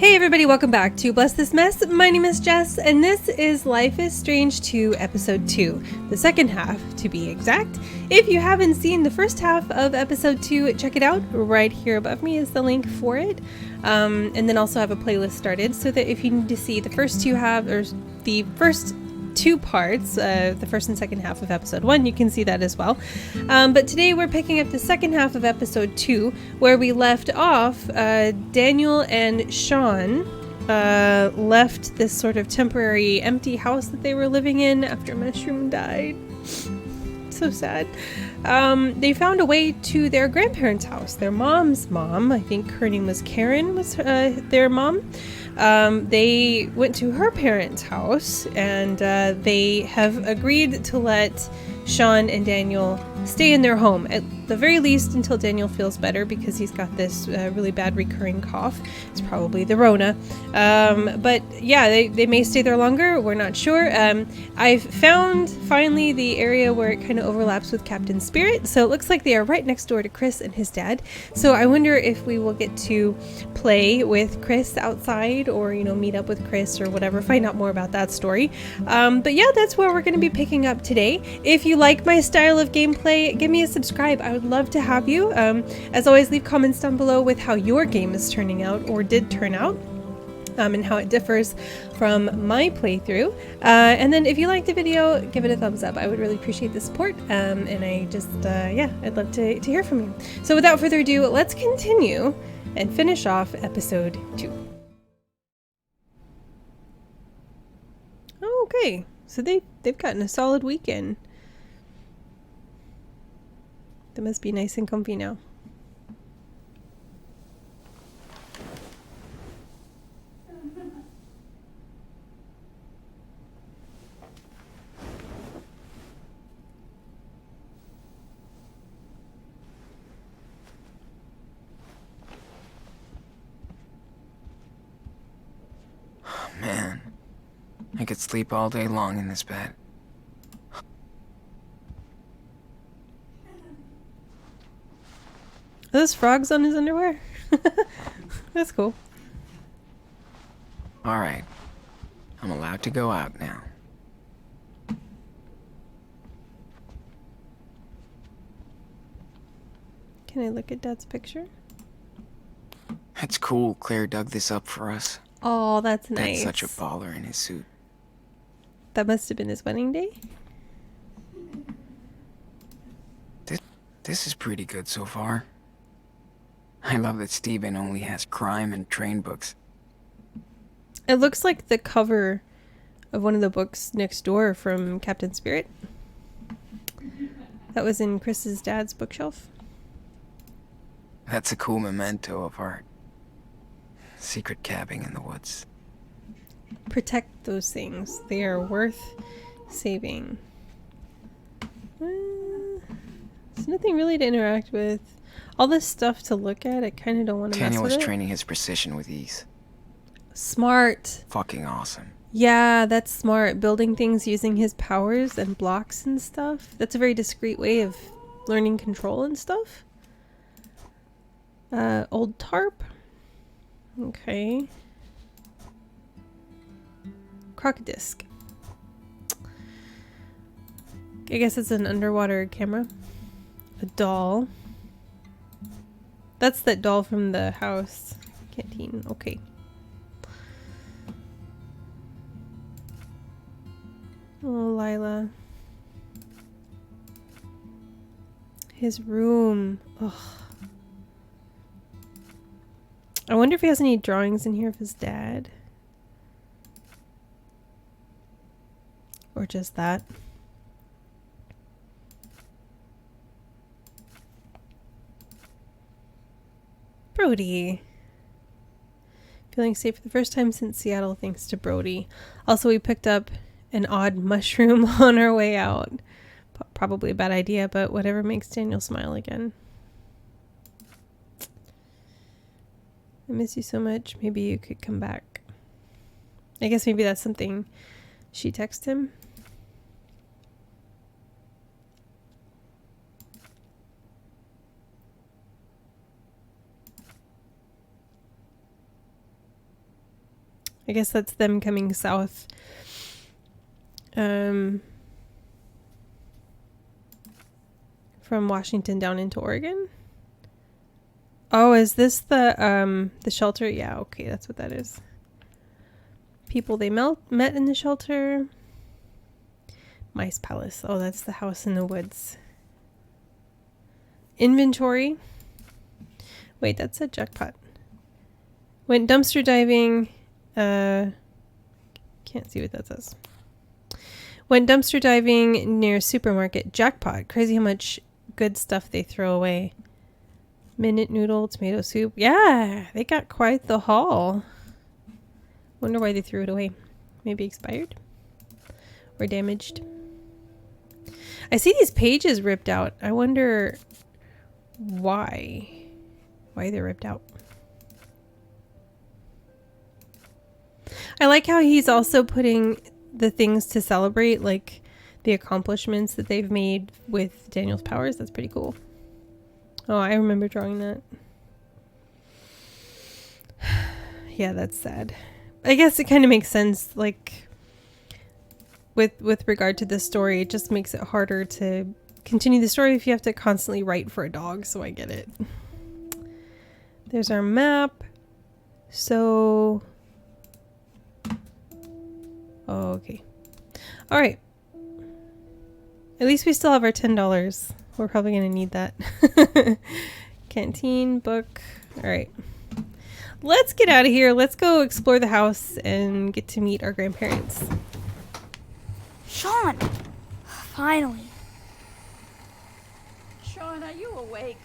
Hey everybody, welcome back to Bless This Mess. My name is Jess, and this is Life is Strange 2, Episode 2, the second half to be exact. If you haven't seen the first half of Episode 2, check it out. Right here above me is the link for it. And then also have a playlist started so that if you need to see the first two parts, the first and second half of episode 1, you can see that as well. But today we're picking up the second half of episode 2, where we left off. Daniel and Sean left this sort of temporary empty house that they were living in after Mushroom died. So sad. They found a way to their grandparents' house, their mom's mom. I think her name was Karen, was their mom. They went to her parents' house, and they have agreed to let Sean and Daniel stay in their home, at the very least until Daniel feels better, because he's got this really bad recurring cough. It's probably the Rona. But yeah, they may stay there longer. We're not sure. I've found finally the area where it kind of overlaps with Captain Spirit. So it looks like they are right next door to Chris and his dad. So I wonder if we will get to play with Chris outside, or, you know, meet up with Chris or whatever, find out more about that story. But yeah, that's where we're going to be picking up today. If you like my style of gameplay, give me a subscribe. I would love to have you. As always, leave comments down below with how your game is turning out, or did turn out, and how it differs from my playthrough. And then if you liked the video, give it a thumbs up. I would really appreciate the support. And I just, yeah, I'd love to hear from you. So without further ado, let's continue and finish off episode 2. Okay, so they've gotten a solid weekend. They must be nice and comfy now. Man, I could sleep all day long in this bed. Are those frogs on his underwear? That's cool. Alright, I'm allowed to go out now. Can I look at Dad's picture? That's cool, Claire dug this up for us. Oh, that's nice. Dad's such a baller in his suit. That must have been his wedding day. This is pretty good so far. I love that Stephen only has crime and train books. It looks like the cover of one of the books next door from Captain Spirit. That was in Chris's dad's bookshelf. That's a cool memento of our secret cabin in the woods. Protect those things. They are worth saving. There's nothing really to interact with. All this stuff to look at, I kind of don't want to mess with it. Daniel was training his precision with ease. Smart. Fucking awesome. Yeah, that's smart. Building things using his powers and blocks and stuff. That's a very discreet way of learning control and stuff. Old tarp. Okay. Crocodisc. I guess it's an underwater camera. A doll. That's that doll from the house. Canteen. Okay. Oh, Lila. His room. Ugh. I wonder if he has any drawings in here of his dad. Or just that. Brody. Feeling safe for the first time since Seattle thanks to Brody. Also, we picked up an odd mushroom on our way out. Probably a bad idea, but whatever makes Daniel smile again. I miss you so much. Maybe you could come back. I guess maybe that's something she texted him. I guess that's them coming south. From Washington down into Oregon. Oh, is this the shelter? Yeah, okay, that's what that is. People they met in the shelter. Mice Palace. Oh, that's the house in the woods. Inventory. Wait, that's a jackpot. Went dumpster diving. Can't see what that says. Went dumpster diving near supermarket. Jackpot. Crazy how much good stuff they throw away. Minute noodle, tomato soup. Yeah, they got quite the haul. Wonder why they threw it away. Maybe expired? Or damaged? I see these pages ripped out. I wonder why. Why they're ripped out. I like how he's also putting the things to celebrate, like the accomplishments that they've made with Daniel's powers. That's pretty cool. Oh, I remember drawing that. Yeah, that's sad. I guess it kind of makes sense, like with regard to this story. It just makes it harder to continue the story if you have to constantly write for a dog, so I get it. There's our map. So okay. All right. At least we still have our $10. We're probably going to need that. Canteen, book. All right. Let's get out of here. Let's go explore the house and get to meet our grandparents. Sean! Finally. Sean, are you awake?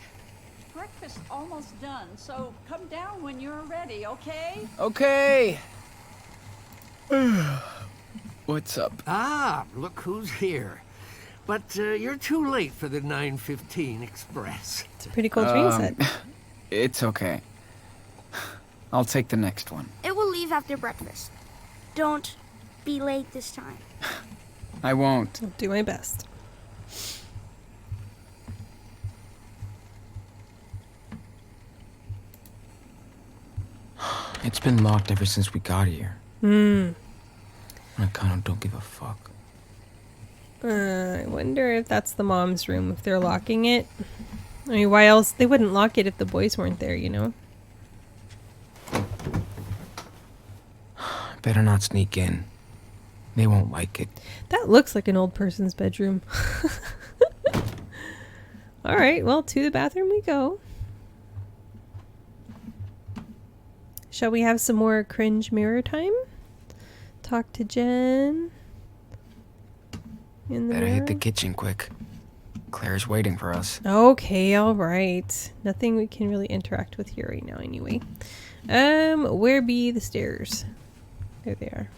Breakfast's almost done, so come down when you're ready, okay? Okay. What's up? Ah, look who's here. But you're too late for the 9:15 express. It's a pretty cool train set. It's okay. I'll take the next one. It will leave after breakfast. Don't be late this time. I won't. I'll do my best. It's been locked ever since we got here. Hmm. I kind of don't give a fuck. I wonder if that's the mom's room, if they're locking it. I mean, why else? They wouldn't lock it if the boys weren't there, you know? Better not sneak in. They won't like it. That looks like an old person's bedroom. All right, well, to the bathroom we go. Shall we have some more cringe mirror time? Talk to Jen. In the Better hit the mirror? kitchen quick. Claire's waiting for us. Okay, all right. Nothing we can really interact with here right now anyway. Where be the stairs? There they are.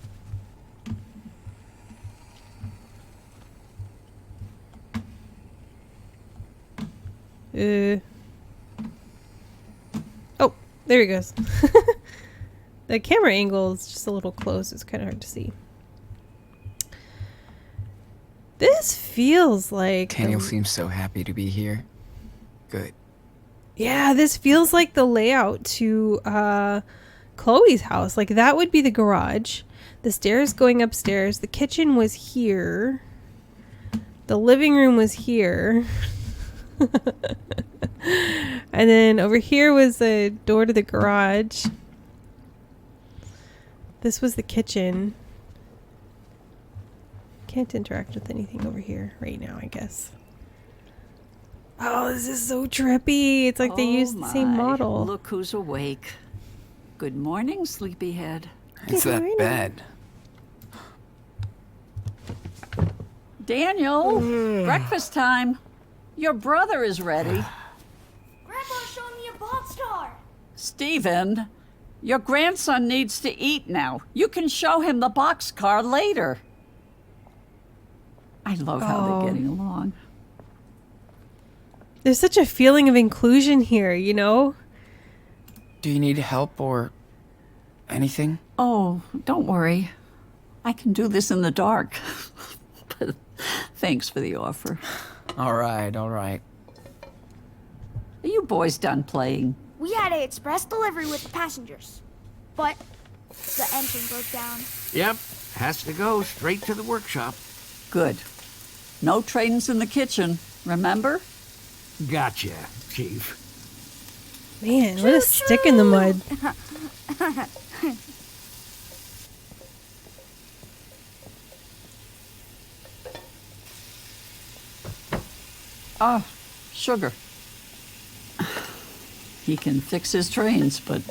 Oh, there he goes. The camera angle is just a little close. It's kind of hard to see. This feels like... Daniel seems so happy to be here. Good. Yeah, this feels like the layout to Chloe's house. Like, that would be the garage. The stairs going upstairs. The kitchen was here. The living room was here. And then over here was a door to the garage. This was the kitchen. Can't interact with anything over here right now, I guess. Oh, this is so trippy. It's like they used the same model. Look who's awake. Good morning, sleepyhead. It's Good that morning. bed. Daniel, breakfast time. Your brother is ready. Grandpa's showing me a boxcar. Stephen, your grandson needs to eat now. You can show him the boxcar later. I love how Oh. they're getting along. There's such a feeling of inclusion here, you know? Do you need help or anything? Oh, don't worry. I can do this in the dark. But thanks for the offer. All right, all right. Are you boys done playing? We had a express delivery with the passengers. But The engine broke down. Yep, has to go straight to the workshop. Good. No trains in the kitchen, remember? Gotcha, Chief. Man, what a stick in the mud. Ah, sugar. He can fix his trains, but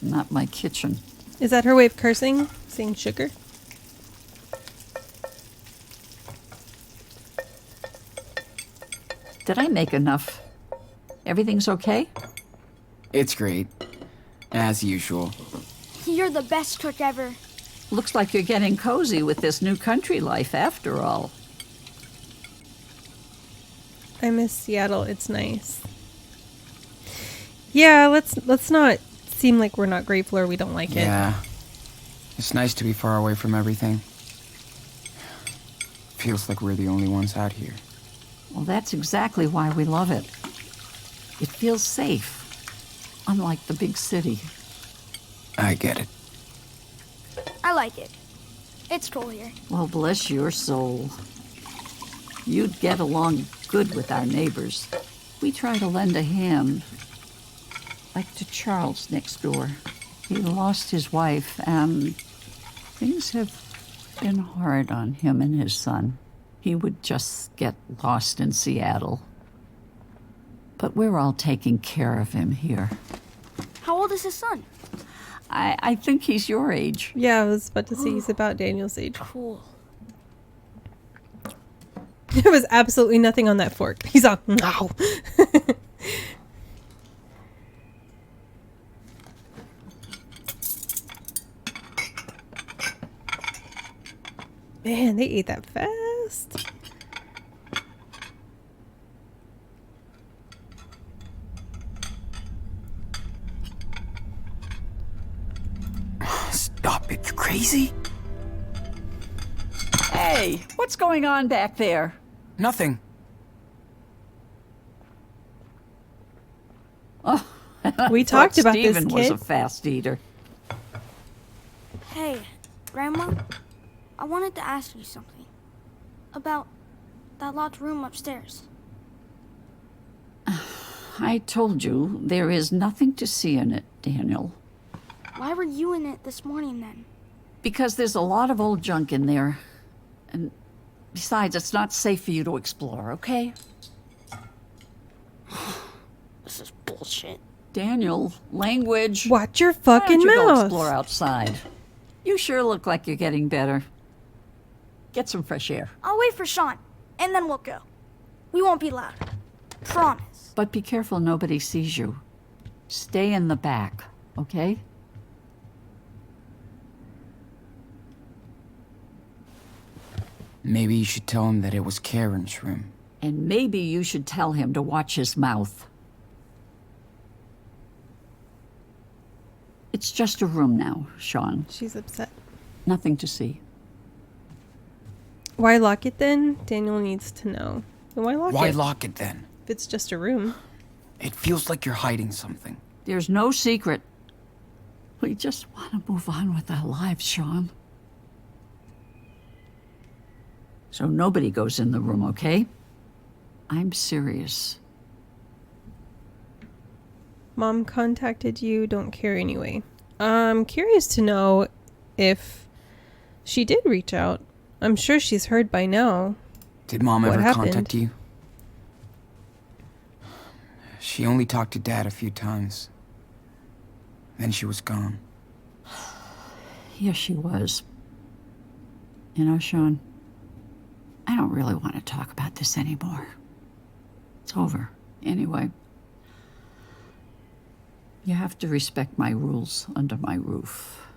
not my kitchen. Is that her way of cursing? Saying sugar? Did I make enough? Everything's okay? It's great. As usual. You're the best cook ever. Looks like you're getting cozy with this new country life after all. I miss Seattle. It's nice. Yeah, let's not seem like we're not grateful or we don't like it. Yeah. It's nice to be far away from everything. Feels like we're the only ones out here. Well, that's exactly why we love it. It feels safe, unlike the big city. I get it. I like it. It's cool here. Well, bless your soul. You'd get along good with our neighbors. We try to lend a hand, like to Charles next door. He lost his wife, and things have been hard on him and his son. He would just get lost in Seattle. But we're all taking care of him here. How old is his son? I think he's your age. Yeah, I was about to say he's about Daniel's age. Cool. There was absolutely nothing on that fork. He's all, no. Man, they ate that fast. Stop it, you crazy? Hey, what's going on back there? Nothing. We talked about this, Stephen was kid. a fast eater. Hey, Grandma, I wanted to ask you something. About that locked room upstairs. I told you there is nothing to see in it, Daniel. Why were you in it this morning then? Because there's a lot of old junk in there. And besides, it's not safe for you to explore, okay? This is bullshit. Daniel, language. Watch your Why fucking don't you go mouth. explore outside? You sure look like you're getting better. Get some fresh air. I'll wait for Sean, and then we'll go. We won't be loud. Promise. But be careful nobody sees you. Stay in the back, okay? Maybe you should tell him that it was Karen's room. And maybe you should tell him to watch his mouth. It's just a room now, Sean. She's upset. Nothing to see. Why lock it then? Daniel needs to know. Then why lock Why it? lock it then? If it's just a room. It feels like you're hiding something. There's no secret. We just want to move on with our lives, Sean. So nobody goes in the room, okay? I'm serious. Mom contacted you, don't care anyway. I'm curious to know if she did reach out. I'm sure she's heard by now. Did Mom What ever happened? contact you? She only talked to Dad a few times. Then she was gone. Yes, she was. You know, Sean, I don't really want to talk about this anymore. It's over. Anyway, you have to respect my rules under my roof.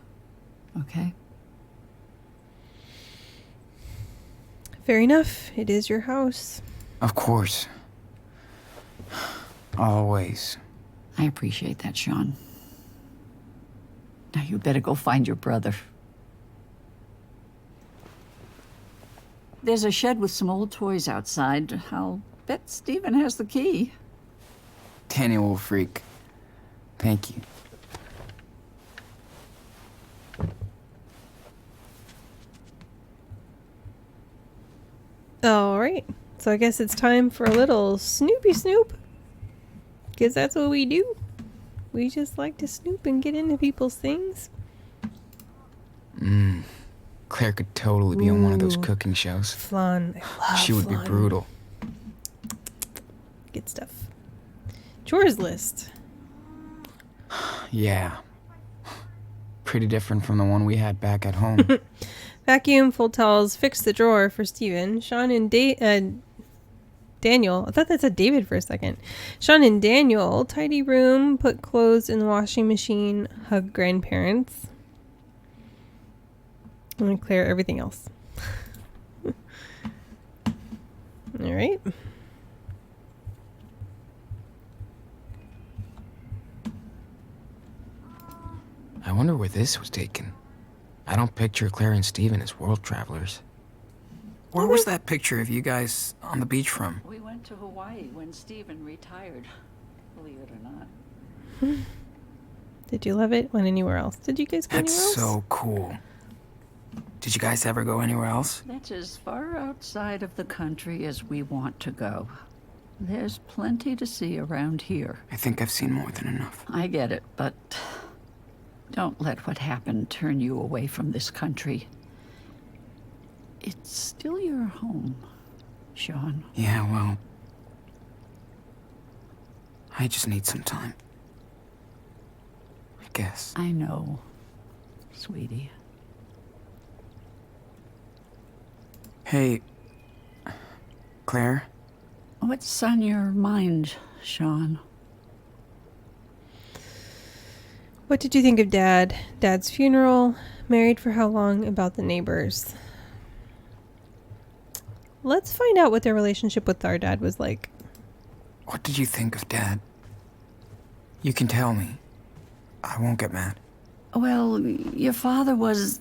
Okay? Fair enough. It is your house. Of course. Always. I appreciate that, Sean. Now you better go find your brother. There's a shed with some old toys outside. I'll bet Stephen has the key. Daniel will freak. Thank you. right. So I guess it's time for a little Snoopy Snoop. Because that's what we do. We just like to snoop and get into people's things. Claire could totally be on one of those Ooh. cooking shows. Flan. I love She would flan. be brutal. Good stuff. Chores list. Yeah. Pretty different from the one we had back at home. Vacuum, fold towels, fix the drawer for Stephen. Sean and Daniel. I thought that said David for a second. Sean and Daniel. Tidy room. Put clothes in the washing machine. Hug grandparents. I'm going to clear everything else. All right. I wonder where this was taken. I don't picture Claire and Stephen as world travelers. Where was that picture of you guys on the beach from? We went to Hawaii when Stephen retired, believe it or not. Did you love it? Went anywhere else? Did you guys go That's anywhere else? so cool. Did you guys ever go anywhere else? That's as far outside of the country as we want to go. There's plenty to see around here. I think I've seen more than enough. I get it, but don't let what happened turn you away from this country. It's still your home, Sean. Yeah, well, I just need some time. I guess. I know, sweetie. Hey, Claire? What's on your mind, Sean? What did you think of Dad? Dad's funeral? Married for how long? About the neighbors? Let's find out what their relationship with our dad was like. What did you think of Dad? You can tell me. I won't get mad. Well, your father was...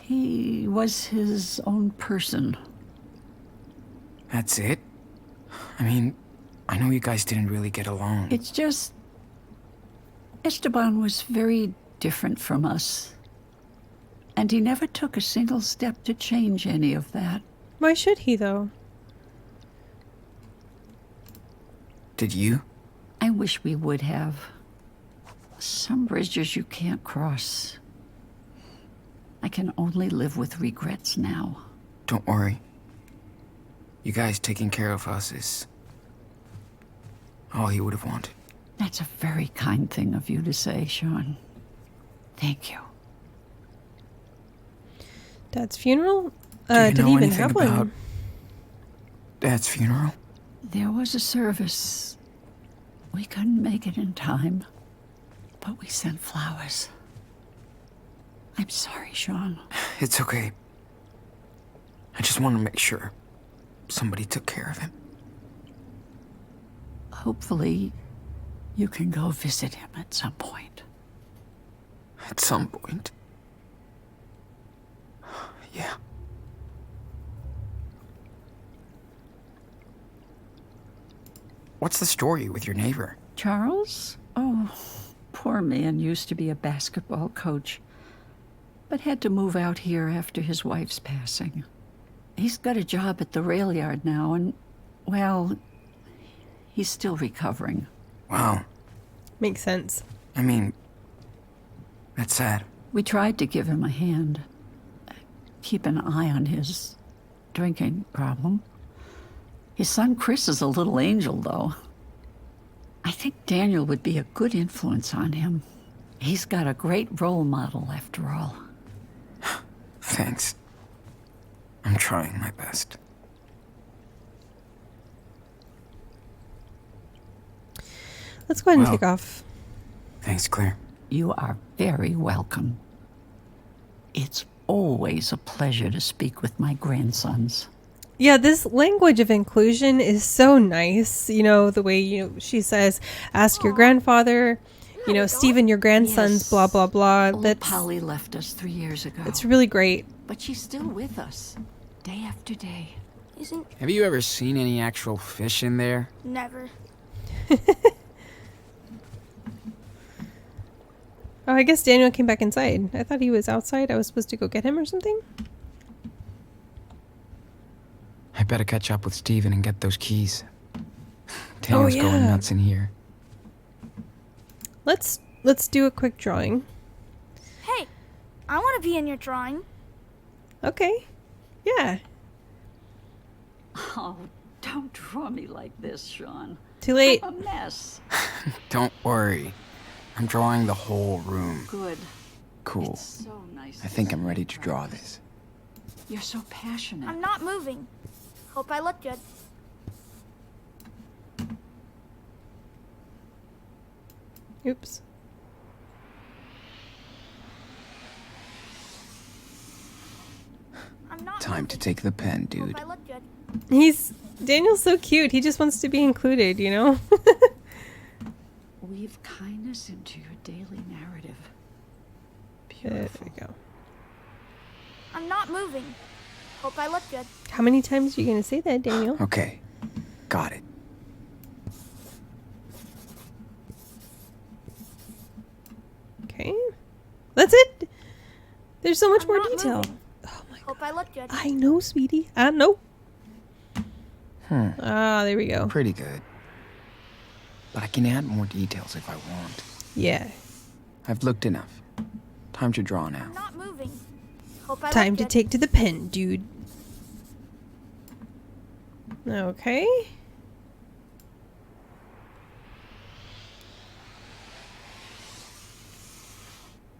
he was his own person. That's it? I mean, I know you guys didn't really get along. It's just... Esteban was very different from us. And he never took a single step to change any of that. Why should he, though? Did you? I wish we would have. Some bridges you can't cross. I can only live with regrets now. Don't worry. You guys taking care of us is all he would have wanted. That's a very kind thing of you to say, Sean. Thank you. Dad's funeral? Do you Did know he even anything have about one? Dad's funeral? There was a service. We couldn't make it in time, but we sent flowers. I'm sorry, Sean. It's okay. I just want to make sure somebody took care of him. Hopefully, you can go visit him at some point. At some point. Yeah. What's the story with your neighbor? Charles? Oh, poor man used to be a basketball coach, but had to move out here after his wife's passing. He's got a job at the rail yard now, and, well, he's still recovering. Wow. Makes sense. I mean, that's sad. We tried to give him a hand, keep an eye on his drinking problem. His son Chris is a little angel, though. I think Daniel would be a good influence on him. He's got a great role model, after all. Thanks. I'm trying my best. Let's go ahead and Well, take off. Thanks, Claire. You are very welcome. It's always a pleasure to speak with my grandsons. Yeah, this language of inclusion is so nice. You know, the way, she says, ask your grandfather, Stephen, your grandson's, Yes. blah, blah, blah. Old That's Polly left us 3 years ago. it's really great. But she's still with us, day after day. Isn't Have you ever seen any actual fish in there? never. Oh, I guess Daniel came back inside. I thought he was outside. I was supposed to go get him or something. I I better catch up with Stephen and get those keys. Daniel's yeah. going nuts in here. Let's do a quick drawing. Hey, I want to be in your drawing. Okay. Yeah. Oh, don't draw me like this, Sean. Too late. I'm a mess. Don't worry. I'm drawing the whole room. Good. Cool. It's so nice. I think I'm ready to draw this. You're so passionate. I'm not moving. Hope I look good. Oops. I'm not Time to moving. take the pen, Hope dude. I look good. Daniel's so cute. He just wants to be included, you know? Weave kindness into your daily narrative. There Beautiful. we go. I'm not moving. Hope I look good. How many times are you going to say that, Daniel? Okay. Got it. Okay. That's it. There's so much I'm more not detail. moving. Oh my god. Hope I look good. I know, sweetie. I know. Hmm. Ah, there we go. Pretty good. But I can add more details if I want. Yeah. I've looked enough. Time to draw now. I'm not moving. Hope I Time look to good. take to the pen, dude. Okay.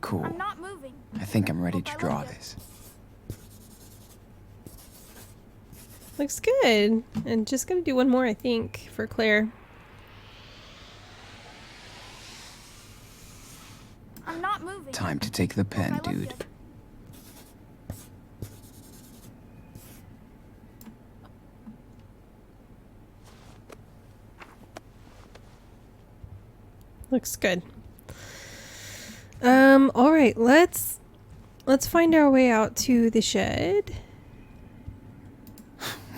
Cool. I'm not moving. I think I'm ready Hope to I look draw good. this. Looks good. And just gonna do one more, I think, for Claire. I'm not moving. Time to take the Hope pen, I look dude. good. Looks good. All right, let's find our way out to the shed.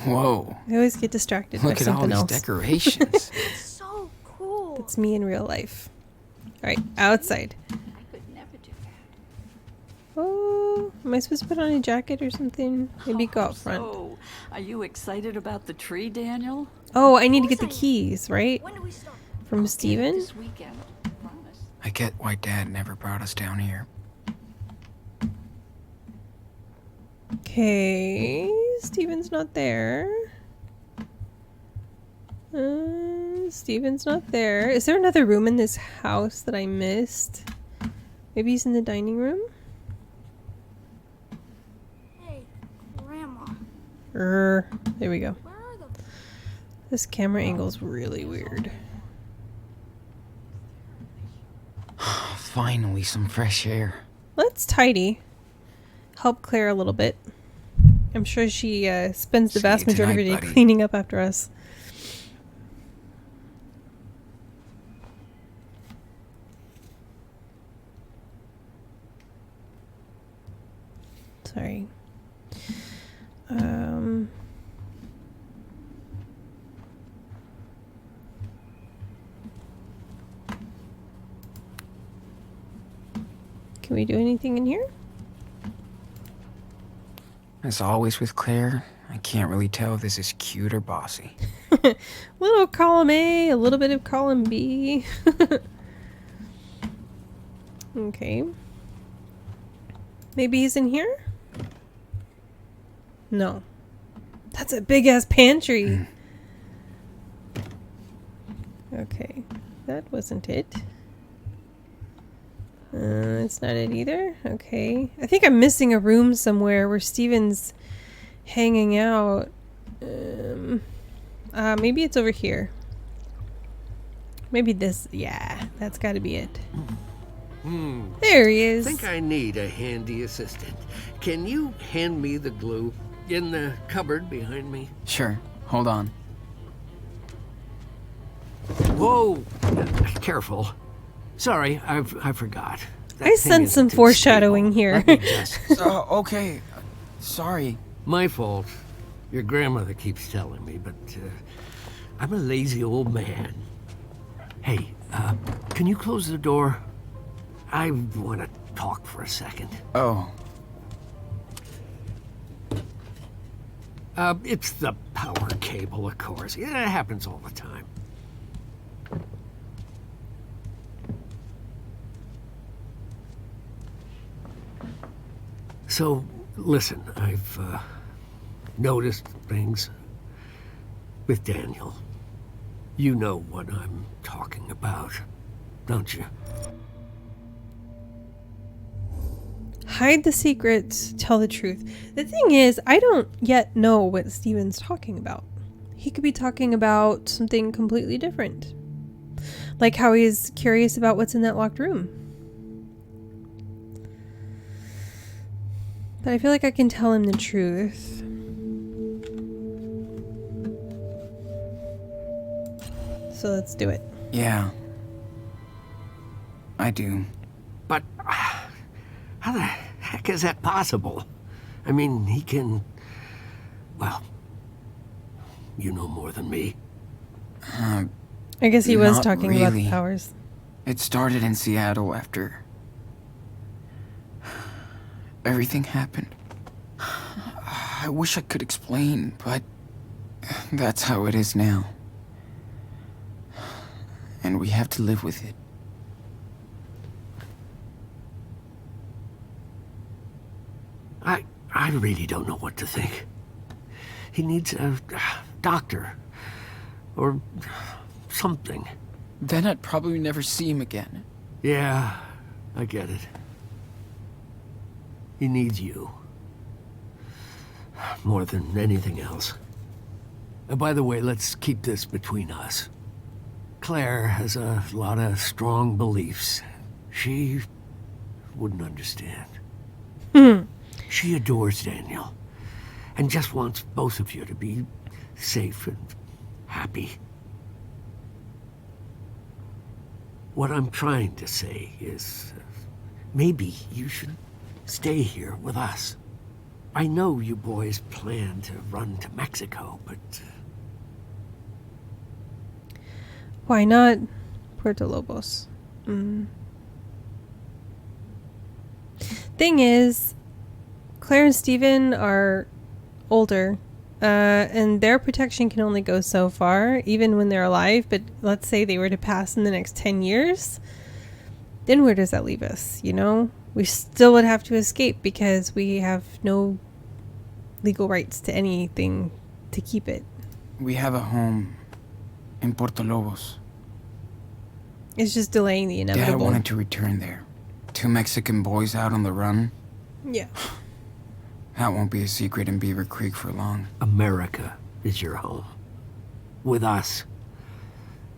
Whoa. I always get distracted by Look at all something these else. decorations. It's so cool. It's me in real life. All right, outside. I could never do that. Oh, am I supposed to put on a jacket or something? Maybe go Oh, out front. So, are you excited about the tree, Daniel? Oh, I need to get the course I am. keys, right? When do we start? From Get it Stephen? This weekend. Promise. I get why Dad never brought us down here. Okay, Steven's not there. Steven's not there. Is there another room in this house that I missed? Maybe he's in the dining room? Hey, Grandma. There we go. Where are the... This camera angle's really weird. Finally, some fresh air. Let's tidy. Help Claire a little bit. I'm sure she spends the See vast you majority of her tonight, day buddy. cleaning up after us. Sorry. Can we do anything in here? As always with Claire, I can't really tell if this is cute or bossy. Little column A, a little bit of column B. Okay. Maybe he's in here? No. That's a big ass pantry. Okay. That wasn't it. It's not it either. Okay. I think I'm missing a room somewhere where Steven's hanging out. Maybe it's over here. Maybe this. Yeah, that's got to be it. There he is. I think I need a handy assistant. Can you hand me the glue in the cupboard behind me? Sure, hold on. Whoa! Careful. Sorry, I forgot. That I thing sense some isn't too foreshadowing stable. here. Let me just... Okay. Sorry. My fault. Your grandmother keeps telling me, but I'm a lazy old man. Hey, can you close the door? I want to talk for a second. Oh. It's the power cable, of course. It happens all the time. So, listen, I've noticed things with Daniel. You know what I'm talking about, don't you? Hide the secrets, tell the truth. The thing is, I don't yet know what Stephen's talking about. He could be talking about something completely different. Like how he's curious about what's in that locked room. But I feel like I can tell him the truth. So let's do it. Yeah. I do. But how the heck is that possible? I mean, he can... Well, you know more than me. I guess he was Not talking about the really. powers. It started in Seattle after everything happened. I wish I could explain, but that's how it is now. And we have to live with it. I really don't know what to think. He needs a doctor. Or something. Then I'd probably never see him again. Yeah, I get it. He needs you. More than anything else. By the way, let's keep this between us. Claire has a lot of strong beliefs. She wouldn't understand. She adores Daniel. And just wants both of you to be safe and happy. What I'm trying to say is, maybe you should stay here with us. I know you boys plan to run to Mexico, but... Why not Puerto Lobos? Thing is, Claire and Stephen are older, and their protection can only go so far, even when they're alive. But let's say they were to pass in the next 10 years, then where does that leave us, you know? We still would have to escape because we have no legal rights to anything to keep it. We have a home in Puerto Lobos. It's just delaying the Dad inevitable. wanted to return there. 2 Mexican boys out on the run. Yeah. That won't be a secret in Beaver Creek for long. America is your home. With us.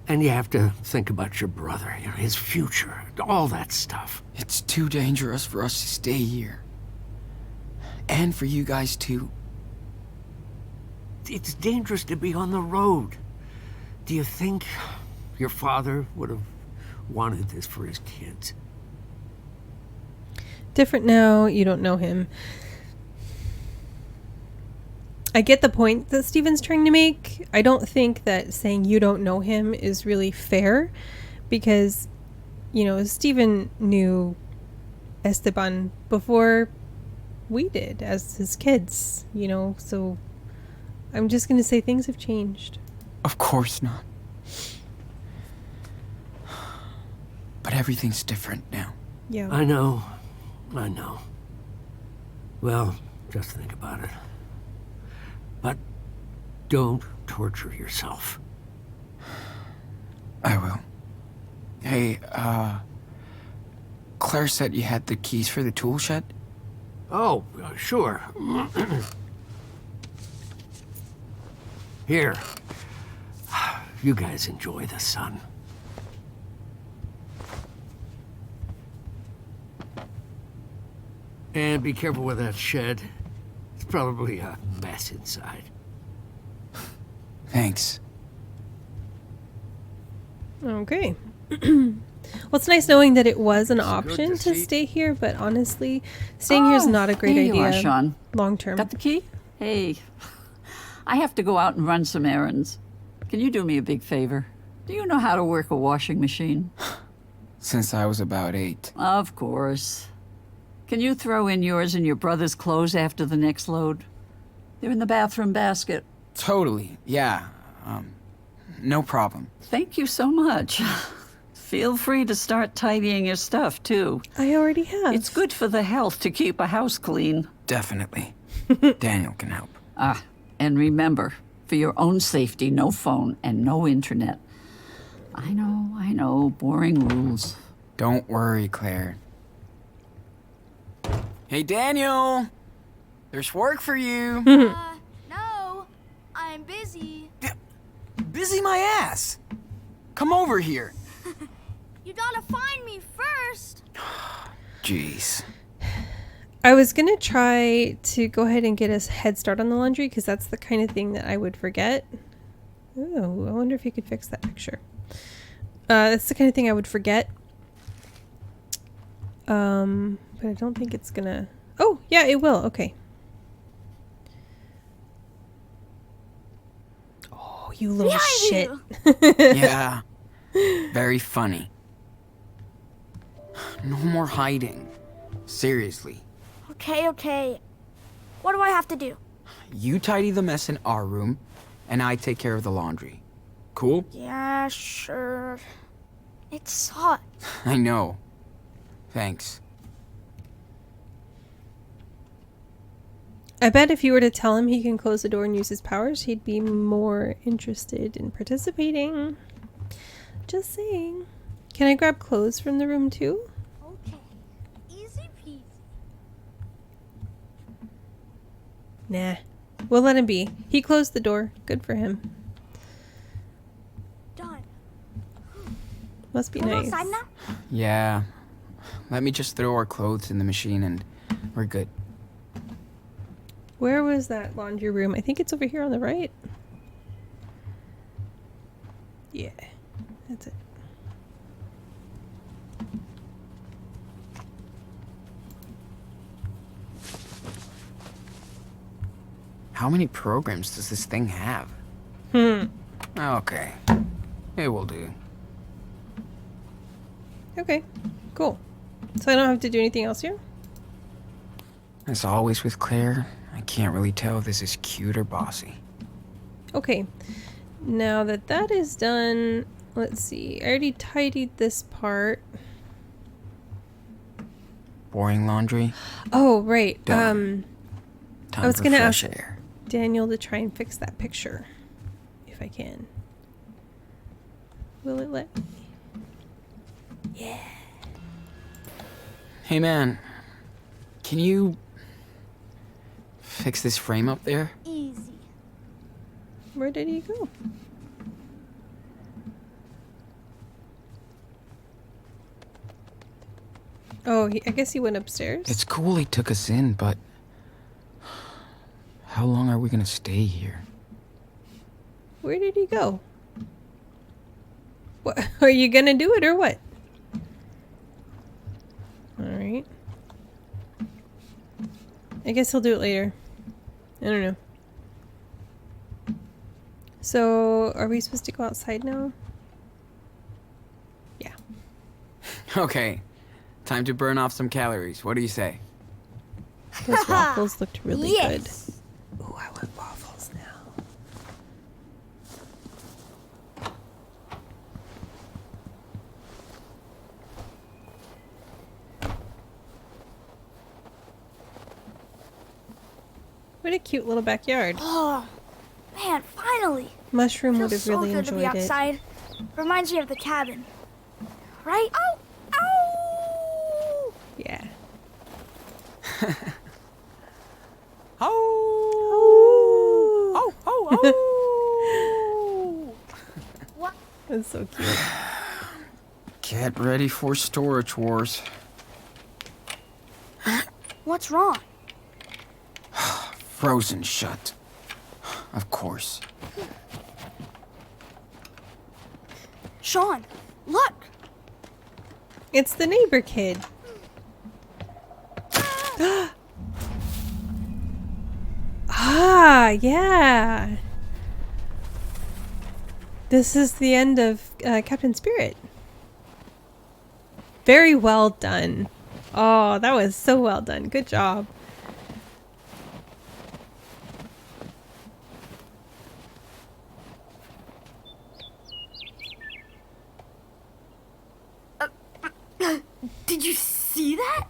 And you have to think about your brother, you know, his future, all that stuff. It's too dangerous for us to stay here. And for you guys too. It's dangerous to be on the road. Do you think your father would have wanted this for his kids? Different now, you don't know him. I get the point that Stephen's trying to make. I don't think that saying you don't know him is really fair because, you know, Stephen knew Esteban before we did as his kids, you know, so I'm just going to say things have changed. Of course not. But everything's different now. Yeah. I know. Well, just think about it. But don't torture yourself. I will. Hey, Claire said you had the keys for the tool shed? Oh, sure. Here. You guys enjoy the sun. And be careful with that shed. It's probably a mess inside. Thanks. Okay. Well, it's nice knowing that it was an It's good option to to see. stay here, but honestly, staying here is not a great here you idea are, Sean. long term. Got the key? Hey, I have to go out and run some errands. Can you do me a big favor? Do you know how to work a washing machine? Since I was about 8. Of course. Can you throw in yours and your brother's clothes after the next load? They're in the bathroom basket. Totally, yeah. No problem. Thank you so much. Feel free to start tidying your stuff, too. I already have. It's good for the health to keep a house clean. Definitely. Daniel can help. And remember, for your own safety, no phone and no internet. I know, boring rules. Don't worry, Claire. Hey, Daniel! There's work for you. No, I'm busy. Busy my ass. Come over here. You gotta find me first. Jeez. I was going to try to go ahead and get a head start on the laundry because that's the kind of thing that I would forget. Oh, I wonder if you could fix that picture. That's the kind of thing I would forget. But I don't think it's going to... Oh, yeah, it will. Okay. Oh, you little shit. Yeah. Very funny. No more hiding. Seriously. Okay. What do I have to do? You tidy the mess in our room, and I take care of the laundry. Cool? Yeah, sure. It's hot. I know. Thanks. I bet if you were to tell him he can close the door and use his powers, he'd be more interested in participating. Just saying. Can I grab clothes from the room too? Okay. Easy peasy. Nah. We'll let him be. He closed the door. Good for him. Done. Must be We're nice. outside now? Yeah. Let me just throw our clothes in the machine and we're good. Where was that laundry room? I think it's over here on the right. Yeah. That's it. How many programs does this thing have? Okay. It will do. Okay. Cool. So I don't have to do anything else here? As always with Claire, I can't really tell if this is cute or bossy. Okay. Now that that is done, let's see. I already tidied this part. Boring laundry? Oh, right. Done. Time I was for gonna fresh ask air. Daniel to try and fix that picture. If I can. Will it let me? Yeah. Hey man, can you fix this frame up there? Easy. Where did he go? Oh, I guess he went upstairs. It's cool he took us in, but how long are we gonna stay here? Where did he go? What are you gonna do it or what? All right. I guess he'll do it later. I don't know. So, are we supposed to go outside now? Yeah. Okay, time to burn off some calories. What do you say? Those waffles looked really Yes. good. Ooh, I want waffles now. What a cute little backyard. Oh, man, finally. Mushroom would Feels have so really good to be enjoyed it. outside. Reminds me of the cabin. Right? Oh! Ow! Yeah. Oh! Oh! What? That's so cute. Get ready for storage wars. What's wrong? Frozen shut. Of course. Sean, look! It's the neighbor kid. Ah, yeah. This is the end of Captain Spirit. Very well done. Oh, that was so well done. Good job. Did you see that?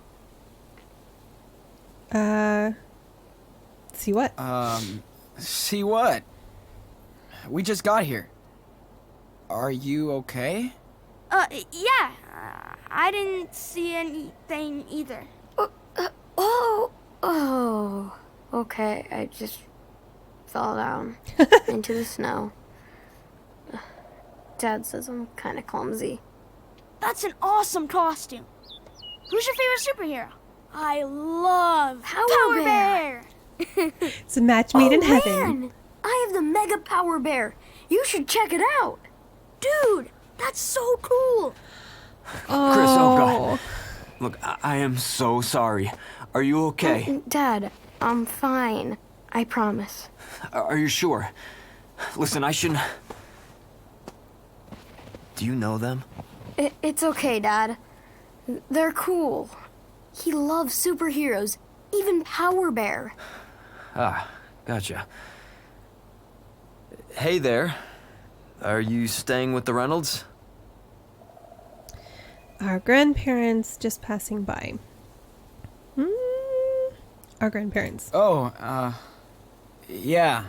See what? See what? We just got here. Are you okay? Yeah. I didn't see anything either. Oh, okay. I just fell down into the snow. Dad says I'm kind of clumsy. That's an awesome costume. Who's your favorite superhero? I love Power Bear. It's a match made in heaven. Man, I have the Mega Power Bear. You should check it out. Dude, that's so cool. Chris, oh God. Look, I am so sorry. Are you okay? Dad, I'm fine. I promise. Are you sure? Listen, I shouldn't... Do you know them? It's okay, Dad. They're cool. He loves superheroes, even Power Bear. Ah, gotcha. Hey there. Are you staying with the Reynolds? Our grandparents just passing by. Our grandparents. Oh, yeah.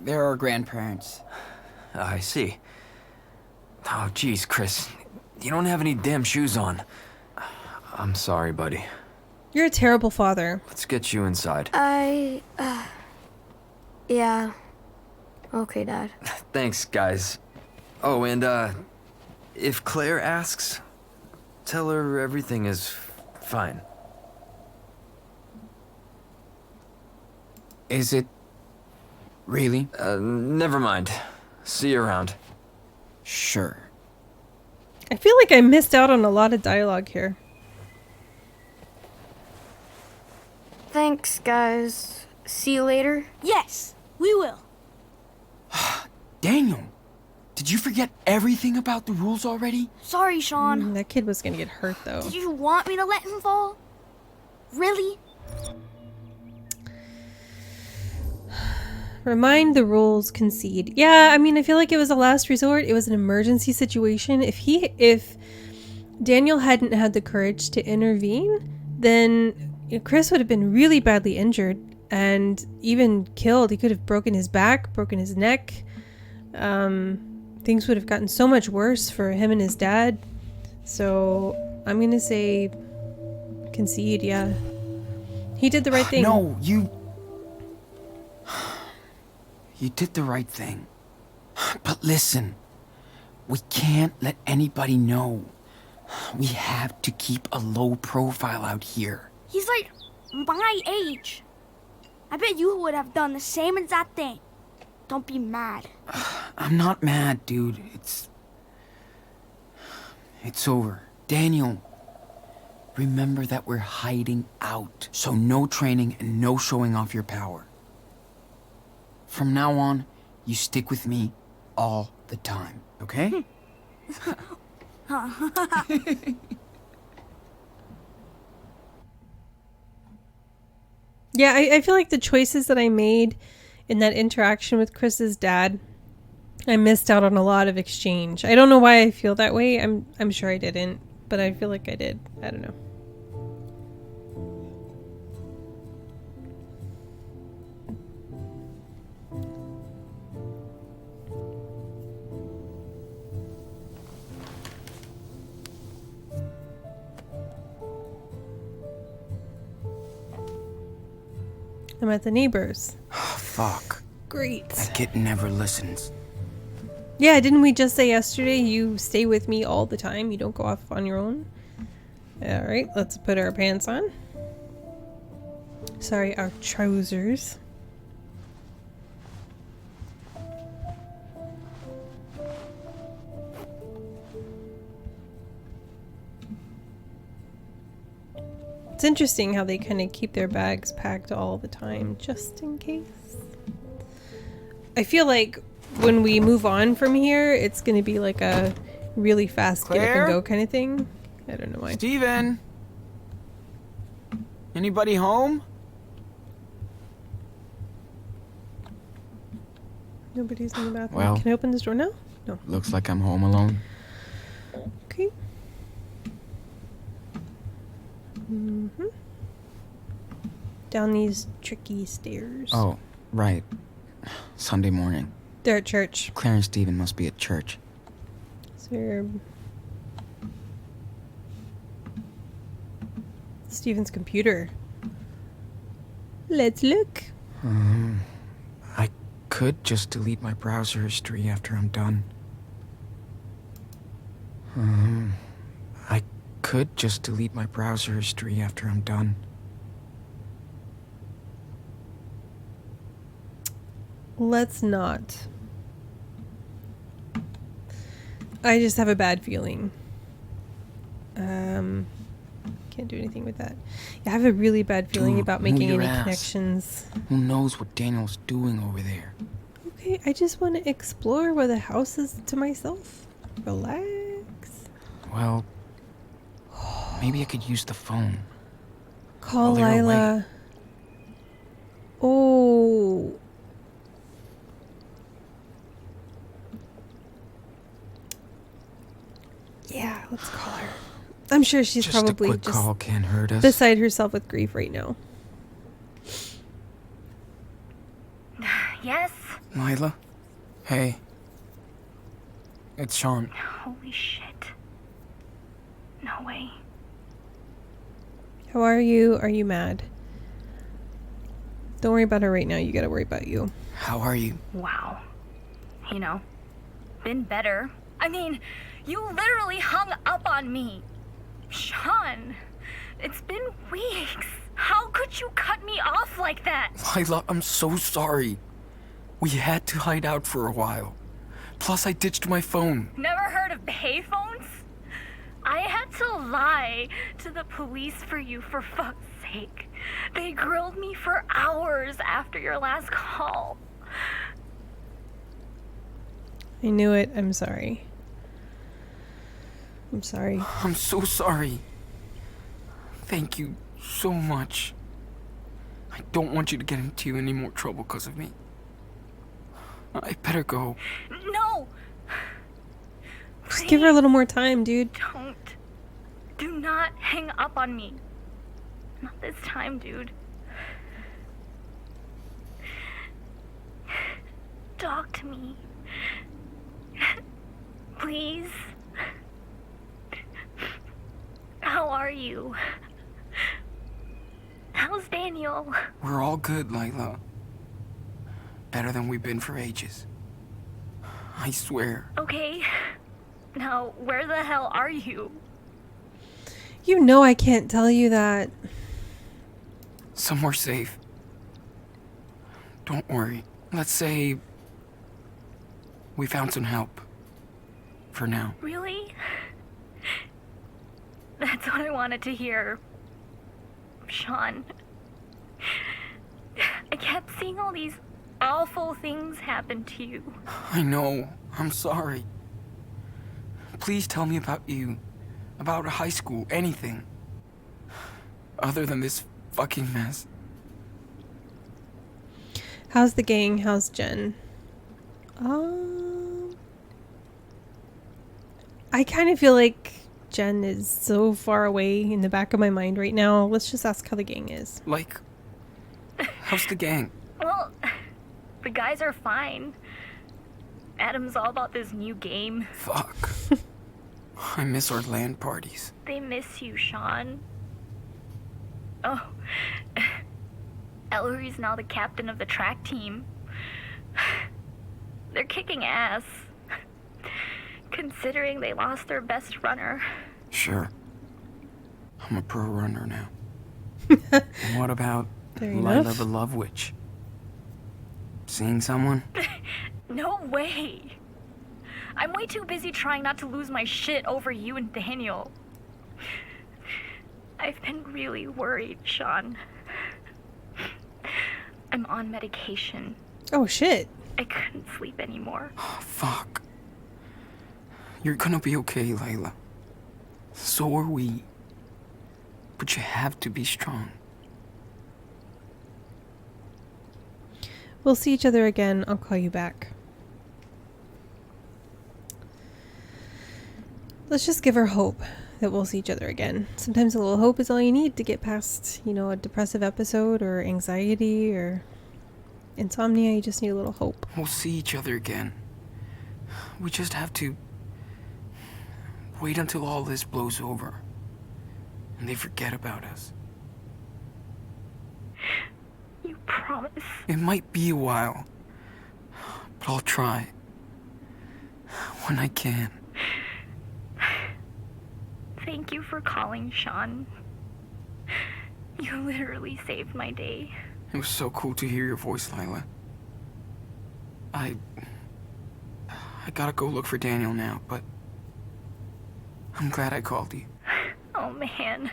They're our grandparents. I see. Oh, geez, Chris. You don't have any damn shoes on. I'm sorry, buddy. You're a terrible father. Let's get you inside. Yeah. Okay, Dad. Thanks, guys. Oh, and, if Claire asks, tell her everything is fine. Is it really? Never mind. See you around. Sure. I feel like I missed out on a lot of dialogue here. Thanks, guys. See you later. Yes, we will. Daniel, did you forget everything about the rules already? Sorry, Sean. That kid was gonna get hurt, though. Did you want me to let him fall? Really? Remind the rules, concede. Yeah, I mean, I feel like it was a last resort. It was an emergency situation. If Daniel hadn't had the courage to intervene, then Chris would have been really badly injured and even killed. He could have broken his back, broken his neck. Things would have gotten so much worse for him and his dad. So I'm gonna say concede. Yeah, he did the right thing. No, you did the right thing. But listen, we can't let anybody know. We have to keep a low profile out here. He's like my age. I bet you would have done the same exact thing. Don't be mad. I'm not mad, dude. It's over. Daniel, remember that we're hiding out. So no training and no showing off your power. From now on, you stick with me all the time, okay? Yeah, I feel like the choices that I made in that interaction with Chris's dad, I missed out on a lot of exchange. I don't know why I feel that way. I'm sure I didn't, but I feel like I did. I don't know. I'm at the neighbors. Fuck. Great. That kid never listens. Yeah, didn't we just say yesterday you stay with me all the time? You don't go off on your own? Alright, let's put our pants on. Sorry, our trousers. It's interesting how they kind of keep their bags packed all the time, just in case. I feel like when we move on from here, it's going to be like a really fast get up Claire? and go kind of thing. I don't know why. Stephen? Anybody home? Nobody's in the bathroom. Well. Can I open this door now? No. Looks like I'm home alone. Okay. Mm-hmm. Down these tricky stairs. Oh, right. Sunday morning. They're at church. Claire and Stephen must be at church. So we're... Stephen's computer. Let's look. I could just delete my browser history after I'm done. I could just delete my browser history after I'm done. Let's not. I just have a bad feeling. Can't do anything with that. I have a really bad feeling Dude, about move making your any ass. connections. Who knows what Daniel's doing over there? Okay, I just want to explore where the house is to myself. Relax. Well, maybe I could use the phone. Call While they're away. Lila. Oh. Yeah, let's call her. I'm sure she's Just probably a quick just call can't hurt us. beside herself with grief right now. Yes? Lila? Hey. It's Sean. Holy shit. No way. How are you? Are you mad? Don't worry about her right now. You gotta worry about you. How are you? Wow. You know, been better. I mean, you literally hung up on me. Sean, it's been weeks. How could you cut me off like that? Lila, I'm so sorry. We had to hide out for a while. Plus, I ditched my phone. Never heard of payphones? I had to lie to the police for you, for fuck's sake. They grilled me for hours after your last call. I knew it. I'm sorry. I'm sorry. I'm so sorry. Thank you so much. I don't want you to get into any more trouble because of me. I better go. No! Just give her a little more time, dude. Don't. Do not hang up on me. Not this time, dude. Talk to me. Please. How are you? How's Daniel? We're all good, Lila. Better than we've been for ages. I swear. Okay. Now, where the hell are you? You know I can't tell you that. Somewhere safe. Don't worry. Let's say we found some help. For now. Really? That's what I wanted to hear. Sean. I kept seeing all these awful things happen to you. I know. I'm sorry. Please tell me about you. About high school. Anything. Other than this fucking mess. How's the gang? How's Jen? I kind of feel like Jen is so far away in the back of my mind right now. Let's just ask how the gang is. Like, how's the gang? Well, the guys are fine. Adam's all about this new game. Fuck. I miss our LAN parties. They miss you, Sean. Oh. Ellery's now the captain of the track team. They're kicking ass. Considering they lost their best runner. Sure. I'm a pro runner now. And what about Fair Lila enough. the Love Witch? Seeing someone? No way. I'm way too busy trying not to lose my shit over you and Daniel. I've been really worried, Sean. I'm on medication. Oh shit. I couldn't sleep anymore. Oh, fuck. You're gonna be okay, Layla. So are we. But you have to be strong. We'll see each other again. I'll call you back. Let's just give her hope. that we'll see each other again. Sometimes a little hope is all you need to get past, a depressive episode or anxiety or insomnia. You just need a little hope. We'll see each other again. We just have to wait until all this blows over and they forget about us. You promise? It might be a while, but I'll try. When I can. Thank you for calling, Sean. You literally saved my day. It was so cool to hear your voice, Lila. I gotta go look for Daniel now, but I'm glad I called you. Oh man,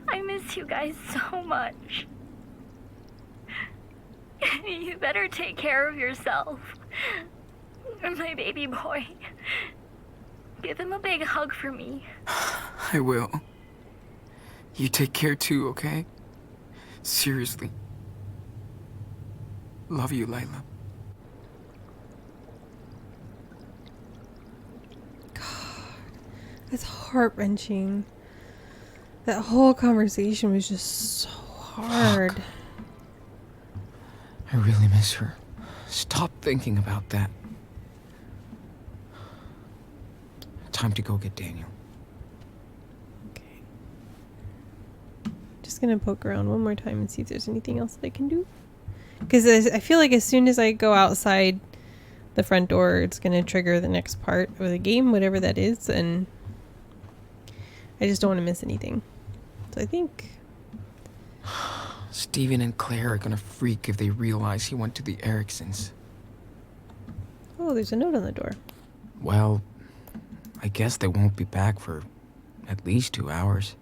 I miss you guys so much. You better take care of yourself. My baby boy. Give him a big hug for me. I will. You take care too, okay? Seriously. Love you, Lila. That's heart-wrenching. That whole conversation was just so hard. Fuck. I really miss her. Stop thinking about that. Time to go get Daniel. Okay. Just gonna poke around one more time and see if there's anything else that I can do. Because I feel like as soon as I go outside the front door, it's gonna trigger the next part of the game, whatever that is, and I just don't want to miss anything. So I think... Stephen and Claire are gonna freak if they realize he went to the Ericksons. Oh, there's a note on the door. Well, I guess they won't be back for at least 2 hours.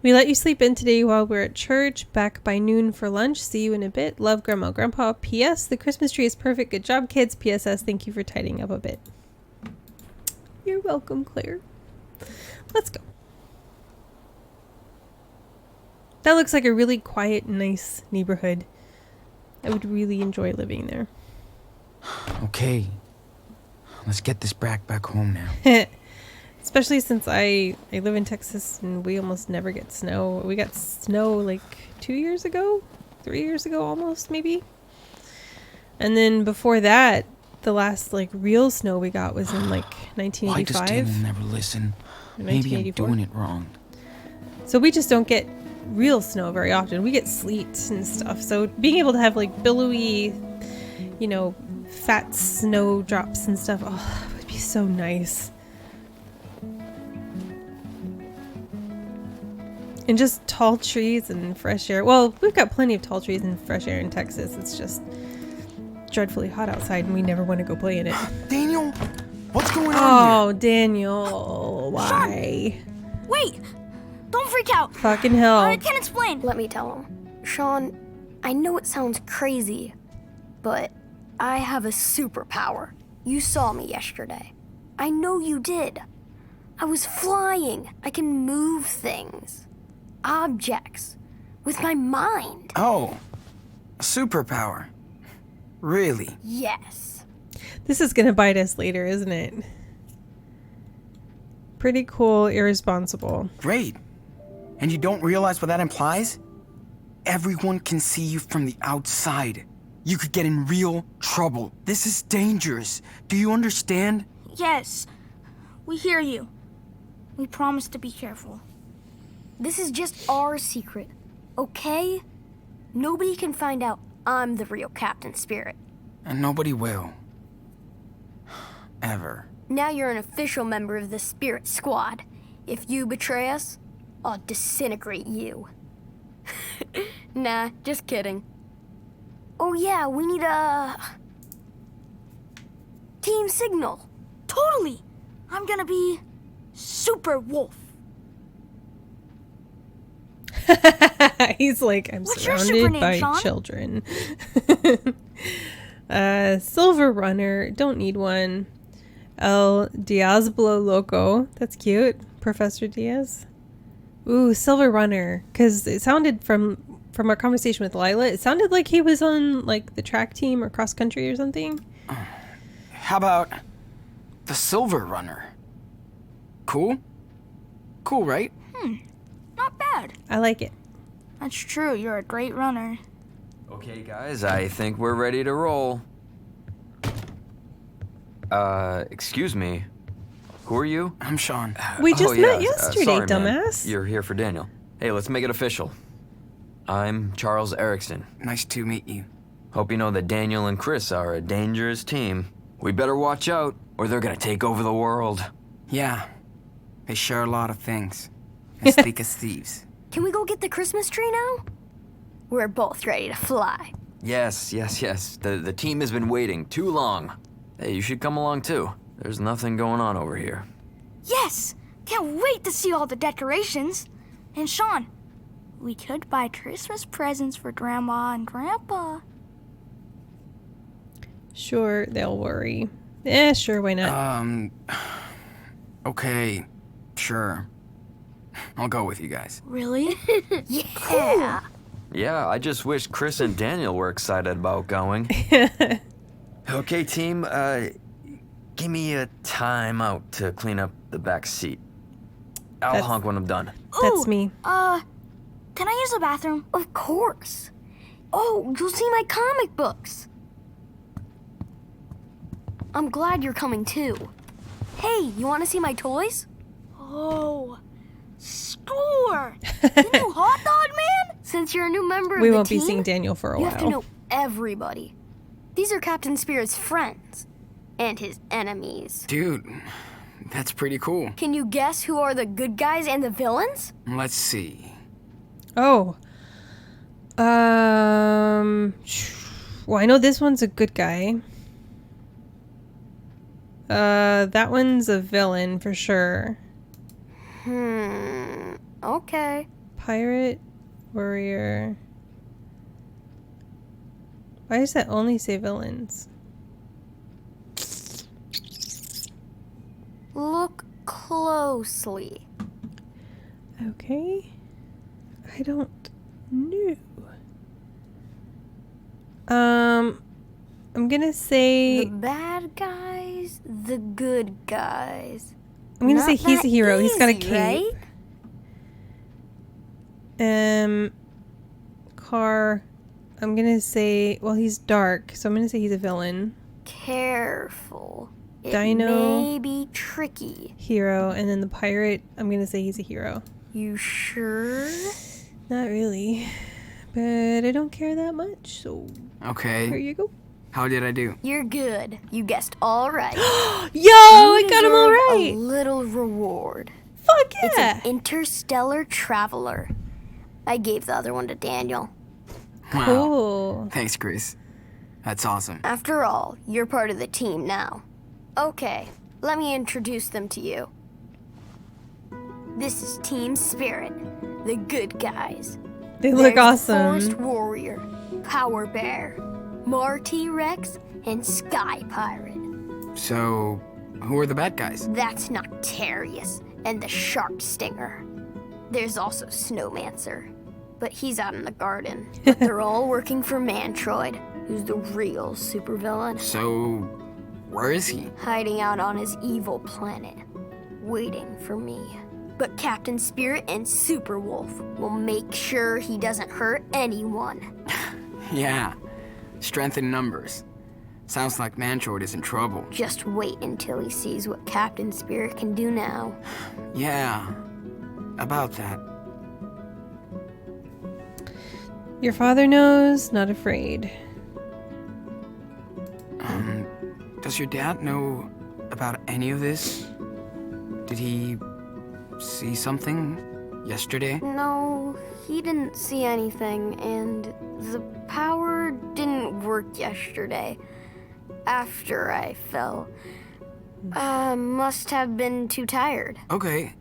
We let you sleep in today while we're at church. Back by noon for lunch. See you in a bit. Love, Grandma, Grandpa. P.S. The Christmas tree is perfect. Good job, kids. P.S.S. Thank you for tidying up a bit. You're welcome, Claire. Let's go. That looks like a really quiet, nice neighborhood. I would really enjoy living there. Okay. Let's get this brat back home now. Especially since I live in Texas and we almost never get snow. We got snow like 2 years ago? 3 years ago almost, maybe? And then before that, the last like real snow we got was in like 1985. Why does Daniel never listen? Maybe I'm doing it wrong. So we just don't get real snow very often. We get sleet and stuff. So being able to have like billowy, fat snow drops and stuff, oh, it would be so nice. And just tall trees and fresh air. Well, we've got plenty of tall trees and fresh air in Texas. It's just dreadfully hot outside and we never want to go play in it. Daniel, what's going on Oh, Daniel, why? Wait! Don't freak out! Fucking hell. I can explain. Let me tell him. Sean, I know it sounds crazy, but I have a superpower. You saw me yesterday. I know you did. I was flying. I can move things. Objects. With my mind. Oh, a superpower. Really? Yes. This is gonna bite us later, isn't it? Pretty cool, irresponsible. Great. And you don't realize what that implies? Everyone can see you from the outside. You could get in real trouble. This is dangerous. Do you understand? Yes, we hear you. We promise to be careful. This is just our secret, okay? Nobody can find out I'm the real Captain Spirit. And nobody will. Ever. Now you're an official member of the Spirit Squad. If you betray us, I'll disintegrate you. Nah, just kidding. Oh yeah, we need a... team signal. Totally! I'm gonna be Super Wolf. He's like, I'm What's your super surrounded name, by Sean? children. Silver Runner, don't need one. El Diablo Loco, that's cute. Professor Diaz. Ooh, Silver Runner, because it sounded from our conversation with Lila, it sounded like he was on like the track team or cross country or something. How about the Silver Runner? Cool? Cool, right? Not bad. I like it. That's true, you're a great runner. Okay, guys, I think we're ready to roll. Excuse me. Who are you? I'm Sean. We just met yeah, yesterday, sorry, man. dumbass. You're here for Daniel. Hey, let's make it official. I'm Charles Erickson. Nice to meet you. Hope you know that Daniel and Chris are a dangerous team. We better watch out, or they're gonna take over the world. Yeah, they share a lot of things. As thick as thieves. Can we go get the Christmas tree now? We're both ready to fly. Yes. The team has been waiting too long. Hey, you should come along too. There's nothing going on over here. Yes! Can't wait to see all the decorations. And Sean, we could buy Christmas presents for Grandma and Grandpa. Sure, they'll worry. Sure, why not? Okay, sure. I'll go with you guys. Really? Yeah. Yeah, I just wish Chris and Daniel were excited about going. Okay, team, give me a time out to clean up the back seat. I'll That's- honk when I'm done. That's Ooh, me. Can I use the bathroom? Of course. Oh, you'll see my comic books. I'm glad you're coming too. Hey, you want to see my toys? Oh, score! The new hot dog man? Since you're a new member of We the won't team, be seeing Daniel for a you while. have to know everybody. These are Captain Spirit's friends and his enemies. Dude, that's pretty cool. Can you guess who are the good guys and the villains? Let's see. Oh. Well, I know this one's a good guy. That one's a villain for sure. Okay. Pirate, warrior. Why does that only say villains? Look closely. Okay. I don't know. I'm gonna say The bad guys, the good guys. I'm gonna say Not he's a that hero. He's got a easy, cape. right? Car. I'm gonna say, well, he's dark, so I'm gonna say he's a villain. Careful. It Dino. may be tricky. Hero, and then the pirate, I'm gonna say he's a hero. You sure? Not really, but I don't care that much, so here Okay, you go. how did I do? You're good. You guessed all right. Yo, I You got him all deserve right. A little reward. Fuck It's yeah. an interstellar traveler. I gave the other one to Daniel. Wow. Cool. Thanks, Chris. That's awesome. After all, you're part of the team now. Okay, let me introduce them to you. This is Team Spirit, the good guys. They look There's the awesome. Forest Warrior, Power Bear, Marty Rex, and Sky Pirate. So, who are the bad guys? That's Noctarius and the Sharp Stinger. There's also Snowmancer, but he's out in the garden. But they're all working for Mantroid, who's the real supervillain, So, where is he? hiding out on his evil planet, waiting for me. But Captain Spirit and Superwolf will make sure he doesn't hurt anyone. Yeah, strength in numbers. Sounds like Mantroid is in trouble. Just wait until he sees what Captain Spirit can do now. Yeah, about that. Your father knows, not afraid. Does your dad know about any of this? Did he see something yesterday? No, he didn't see anything, and the power didn't work yesterday. After I fell. Must have been too tired. Okay,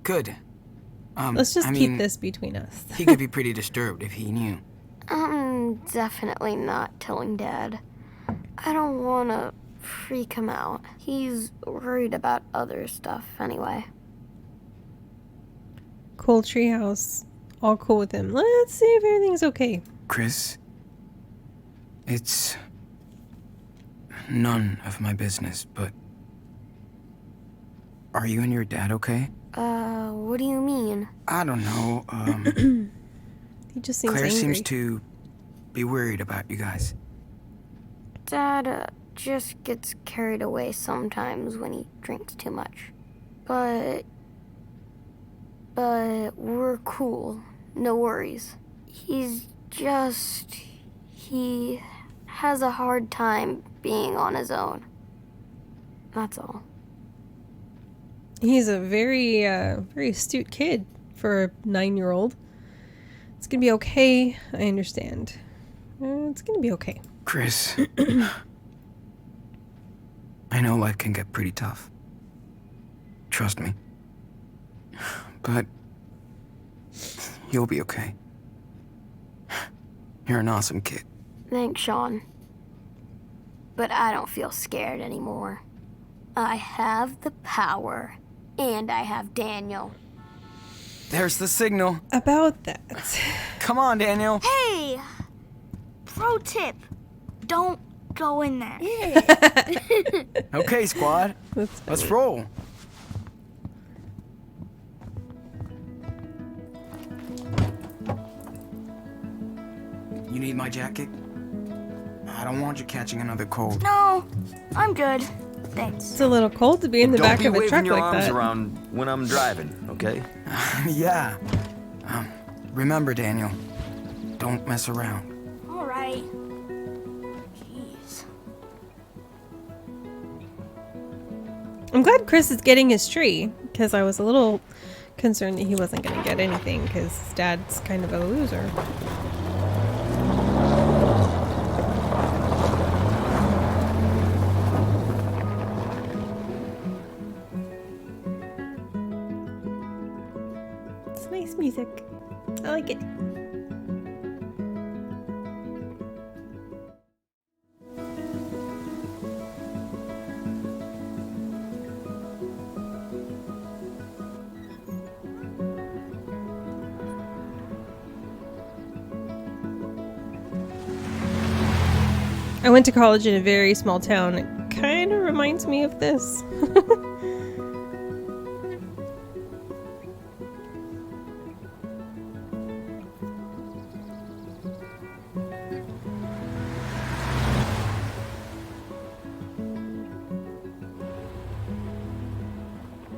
good. Let's just I keep mean, this between us. He could be pretty disturbed if he knew. I'm definitely not telling Dad. I don't want to freak him out. He's worried about other stuff anyway. Cool treehouse. All cool with him. Let's see if everything's okay. Chris, it's none of my business, but are you and your dad okay? What do you mean? I don't know. He just seems Claire angry. seems to be worried about you guys. Dad, just gets carried away sometimes when he drinks too much. But we're cool. No worries. He has a hard time being on his own. That's all. He's a very, very astute kid for a 9-year-old. It's gonna be okay. I understand. It's gonna be okay. Chris, I know life can get pretty tough. Trust me. But you'll be okay. You're an awesome kid. Thanks, Sean. But I don't feel scared anymore. I have the power, and I have Daniel. There's the signal. About that. Come on, Daniel. Hey! Pro tip. Don't go in there. Okay, squad. Let's roll. You need my jacket? I don't want you catching another cold. No, I'm good. Thanks. It's a little cold to be in the back of a Don't be truck waving your like arms that. around when I'm driving, okay? Yeah. Remember, Daniel, don't mess around. All right. Jeez. I'm glad Chris is getting his tree, because I was a little concerned that he wasn't going to get anything, because his dad's kind of a loser. It's nice music. I like it. I went to college in a very small town. It kind of reminds me of this.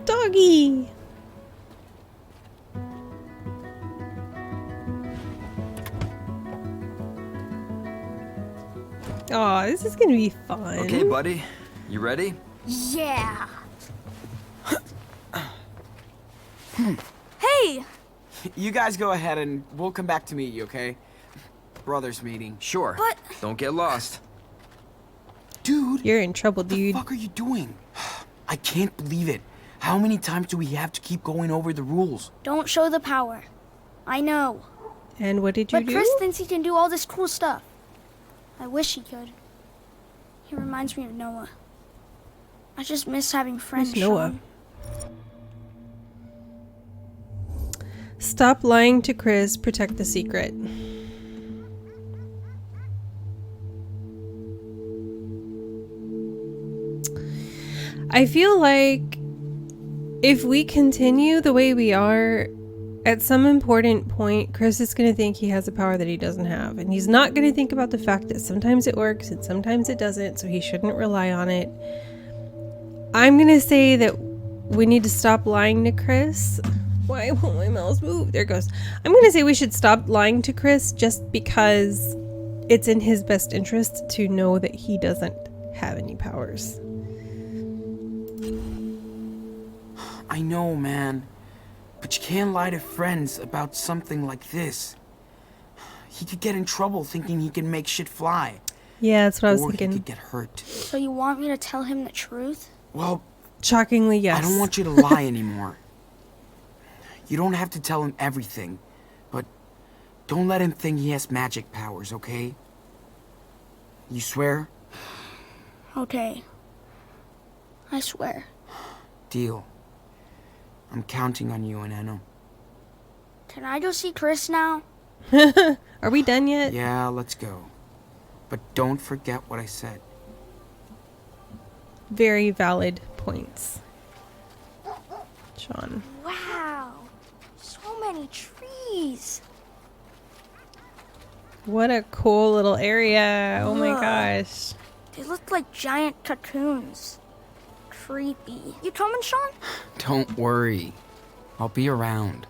Doggy! Oh, this is gonna be fun. Okay, buddy. You ready? Yeah. Hey! You guys go ahead and we'll come back to meet you, okay? Brothers meeting. Sure. But- Don't get lost. Dude, You're in trouble, what the dude. fuck are you doing? I can't believe it. How many times do we have to keep going over the rules? Don't show the power. I know. And what did you But do? Chris thinks he can do all this cool stuff. I wish he could. He reminds me of Noah. I just miss having friends, Who's Noah? Sean. Stop lying to Chris, protect the secret. I feel like if we continue the way we are, at some important point, Chris is going to think he has a power that he doesn't have. And he's not going to think about the fact that sometimes it works and sometimes it doesn't, so he shouldn't rely on it. I'm going to say that we need to stop lying to Chris. Why won't my mouse move? There it goes. I'm going to say we should stop lying to Chris just because it's in his best interest to know that he doesn't have any powers. I know, man. But you can't lie to friends about something like this. He could get in trouble thinking he can make shit fly. Yeah, that's what I was Or he thinking. could get hurt. So you want me to tell him the truth? Well, Shockingly, yes. I don't want you to lie anymore. You don't have to tell him everything, but don't let him think he has magic powers, okay? You swear? Okay. I swear. Deal. I'm counting on you, Anano. Can I go see Chris now? Are we done yet? Yeah, let's go. But don't forget what I said. Very valid points. Sean. Wow. So many trees. What a cool little area. Oh my Ugh. gosh. They look like giant cocoons. Creepy. You coming, Sean? Don't worry. I'll be around.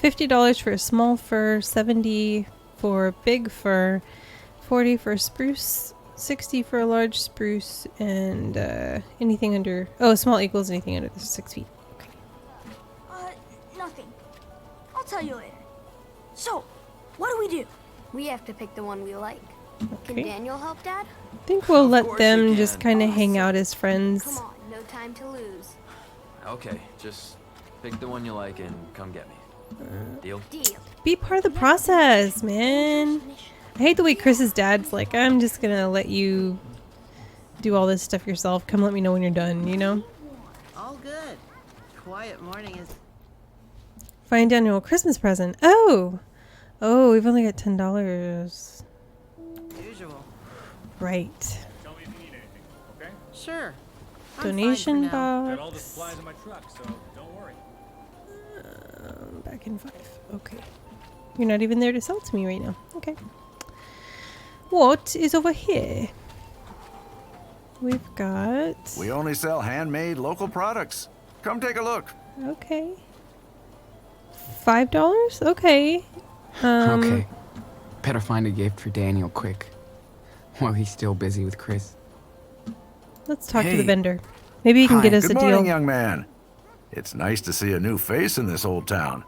$50 for a small fir, $70 for big fir, $40 for spruce, $60 for a large spruce, and anything under... Oh, small equals anything under 6 feet. Nothing. I'll tell you later. So, what do we do? We have to pick the one we like. Can Okay. Daniel help, Dad? I think we'll let course them you just can. kind of hang out as friends. Come on, no time to lose. Okay, just pick the one you like and come get me. Deal? Deal. Be part of the process, man. I hate the way Chris's dad's like, I'm just gonna let you do all this stuff yourself. Come let me know when you're done, you know? All good. Quiet morning is... Find Daniel a Christmas present. Oh! Oh, we've only got $10. usual. Right. Tell me if you need anything, okay? Sure. I'm Donation fine for now. Got all the box. supplies in my truck, so don't worry. Back in 5. Okay. You're not even there to sell to me right now. Okay. What is over here? We've got... We only sell handmade local products. Come take a look. Okay. $5? Okay. Okay. Better find a gift for Daniel quick. While he's still busy with Chris. Let's talk to the Hey. vendor. Maybe he can Hi. get us Good a morning, deal. young man. It's nice to see a new face in this old town.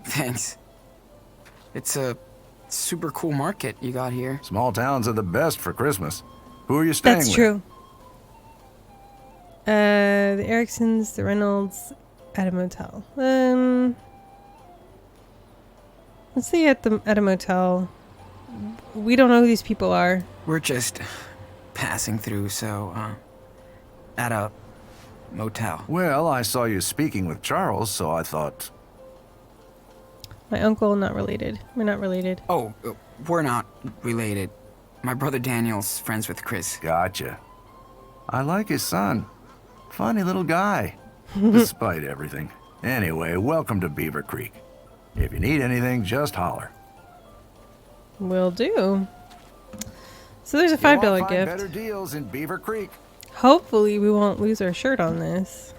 Thanks. It's a super cool market you got here. Small towns are the best for Christmas. Who are you staying That's with? true. The Ericksons, the Reynolds, at a motel. Let's see at a motel. We don't know who these people are. We're just passing through, so, at a motel. Well, I saw you speaking with Charles, so I thought... My uncle, not related. We're not related. Oh, we're not related. My brother Daniel's friends with Chris. Gotcha. I like his son. Funny little guy. Despite everything. Anyway, welcome to Beaver Creek. If you need anything, just holler. Will do. So there's a You won't $5 find gift. better deals in Beaver Creek. Hopefully we won't lose our shirt on this.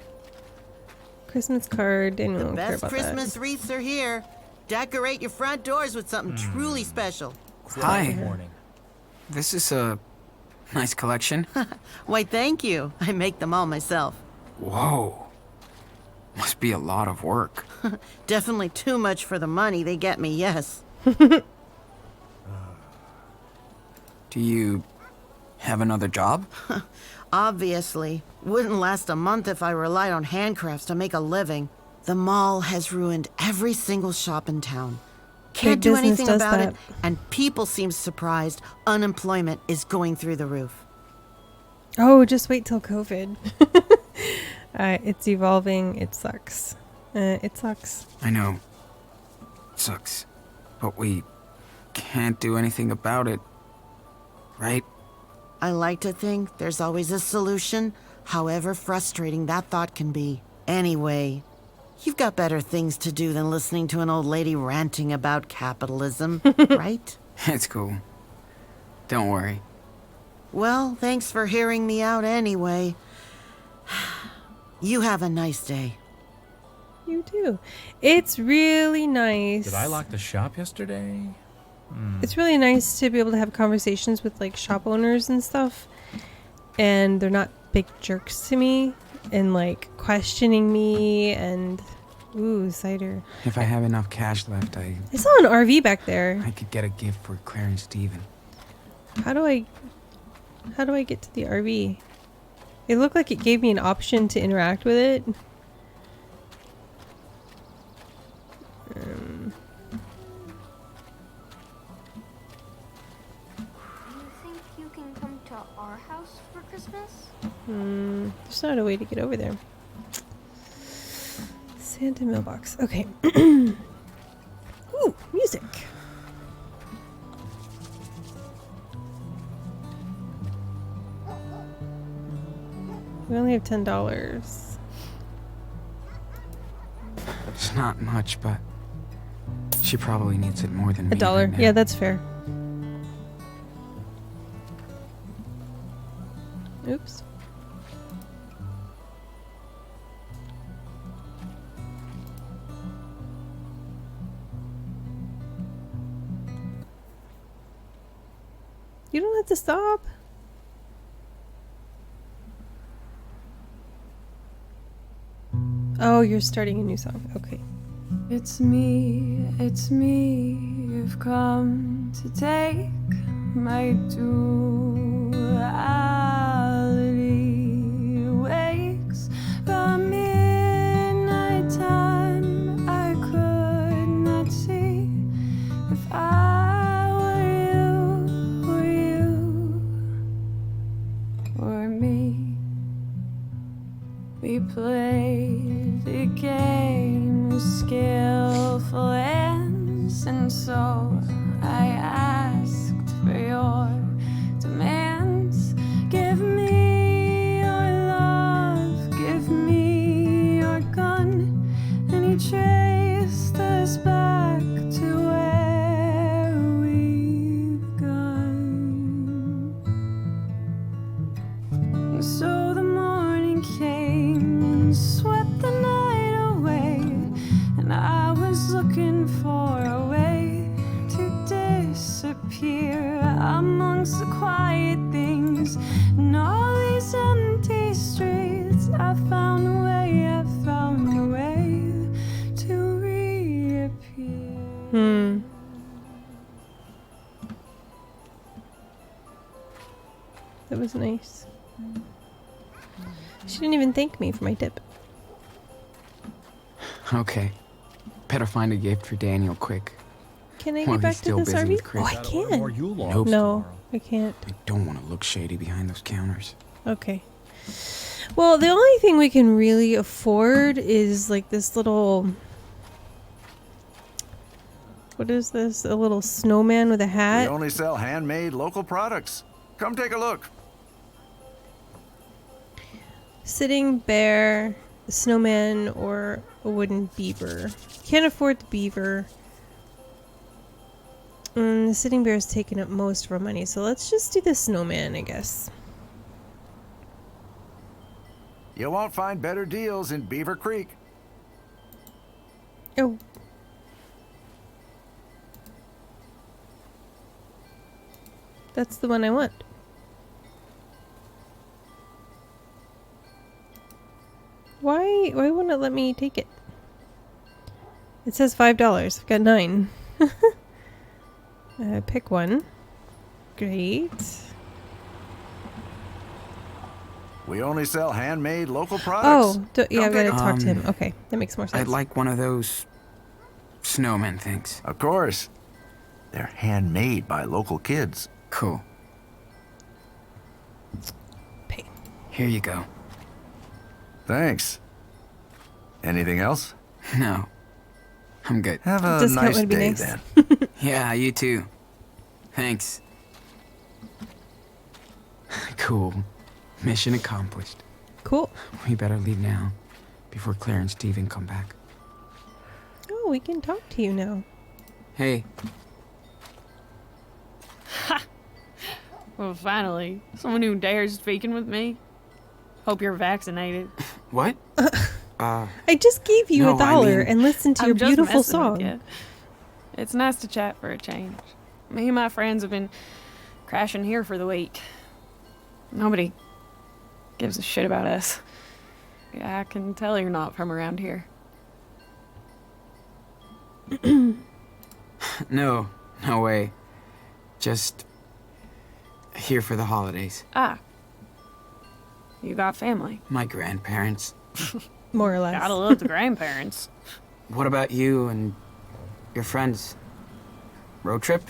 Christmas card. Daniel The won't care best about Christmas that. wreaths are here. Decorate your front doors with something truly special. Hi. Morning. This is a nice collection. Why, thank you. I make them all myself. Whoa. Must be a lot of work. Definitely too much for the money they get me, yes. Do you have another job? Obviously. Wouldn't last a month if I relied on handcrafts to make a living. The mall has ruined every single shop in town. Can't do business anything does about that. it, and people seem surprised unemployment is going through the roof. Oh, just wait till COVID. It's evolving. It sucks. It sucks. I know. Sucks. But we can't do anything about it. Right? I like to think there's always a solution, however frustrating that thought can be. Anyway, you've got better things to do than listening to an old lady ranting about capitalism, right? It's cool. Don't worry. Well, thanks for hearing me out anyway. You have a nice day. You do. It's really nice. Did I lock the shop yesterday? It's really nice to be able to have conversations with like shop owners and stuff, and they're not big jerks to me and like questioning me and ooh, cider. If I have enough cash left, I I saw an RV back there. could get a gift for Claire and Stephen. How do I get to the RV? It looked like it gave me an option to interact with it. You think you can come to our house for Christmas? There's not a way to get over there. Santa mailbox. Okay. Ooh, music. We only have $10. It's not much, but she probably needs it more than me $1. right now. Yeah, that's fair. Oops. You don't have to stop. Oh, you're starting a new song. Okay. It's me, you've come to take my duality. Wakes the midnight time, I could not see if I were you, or me. We played the game with skillful ends, and so I asked for your demands. Give me your love, give me your gun, and you traced us back to where we begun. And so the morning came and swept the night away, and I was looking for a way to disappear amongst the quiet things and all these empty streets. I found a way to reappear. That was nice. She didn't even thank me for my tip. Okay. Better find a gift for Daniel quick. Can I While get back he's to still this busy RV? with Chris. Oh, I can. Nope. No, I can't. I don't want to look shady behind those counters. Okay. Well, the only thing we can really afford is like this little... What is this? A little snowman with a We hat? only sell handmade local products. Come take a look. Sitting bear, a snowman, or a wooden beaver. Can't afford the beaver. The sitting bear is taking up most of our money, so let's just do the snowman, I guess. You won't find better deals in Beaver Creek. Oh. That's the one I want. Why won't it let me take it? It says $5. I've got 9. Pick one. Great. We only sell handmade local products. Oh, yeah, I've got to Come talk to take him. Okay, that makes more sense. I'd like one of those snowman things. Of course. They're handmade by local kids. Cool. Pay. Here you go. Thanks. Anything else? No. I'm good. Have a Discount nice would be day nice. then. Yeah, you too. Thanks. Cool. Mission accomplished. Cool. We better leave now, before Claire and Stephen come back. Oh, we can talk to you now. Hey. Well, finally, someone who dares speaking with me. Hope you're vaccinated. What? I just gave you no, $1 I mean- and listened to your I'm just beautiful messing with song. ya. It's nice to chat for a change. Me and my friends have been crashing here for the week. Nobody gives a shit about us. Yeah, I can tell you're not from around here. No way. Just here for the holidays. Ah. You got family. My grandparents. More or less. Gotta love the grandparents. What about you and your friends? Road trip?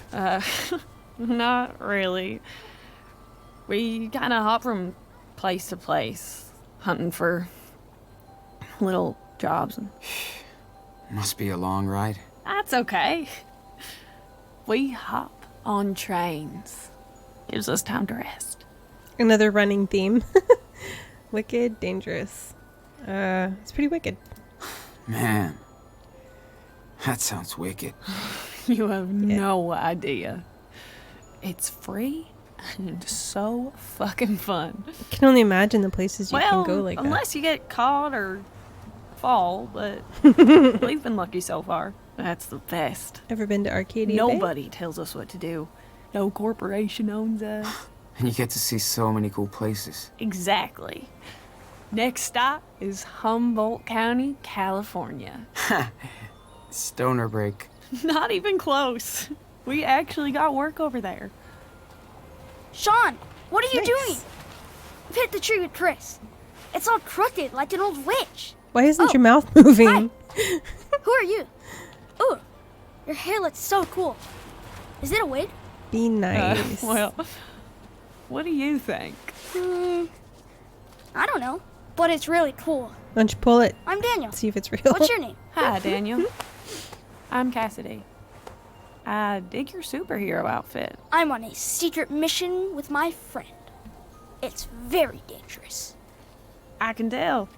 Not really. We kind of hop from place to place, hunting for little jobs. And Must be a long ride. that's okay. We hop on trains. Gives us time to rest. Another running theme. Wicked, dangerous. It's pretty wicked. Man, that sounds wicked. You have no idea. It's free and so fucking fun. I can only imagine the places you Well, can go like unless you get caught or fall, but we've been lucky so far. That's the best. Ever been to Arcadia Bay? Nobody tells us what to do. No corporation owns us. And you get to see so many cool places. Exactly. Next stop is Humboldt County, California. Stoner break. Not even close. We actually got work over there. Sean, what are you doing? You've hit the tree with Chris. It's all crooked like an old witch. Why isn't your mouth moving? Hi. Who are you? Ooh, your hair looks so cool. Is it a wig? Be nice. Well, what do you think? I don't know, but it's really cool. Why don't you pull it? I'm Daniel. See if it's real. What's your name? Hi, Daniel. I'm Cassidy. I dig your superhero outfit. I'm on a secret mission with my friend. It's very dangerous. I can tell.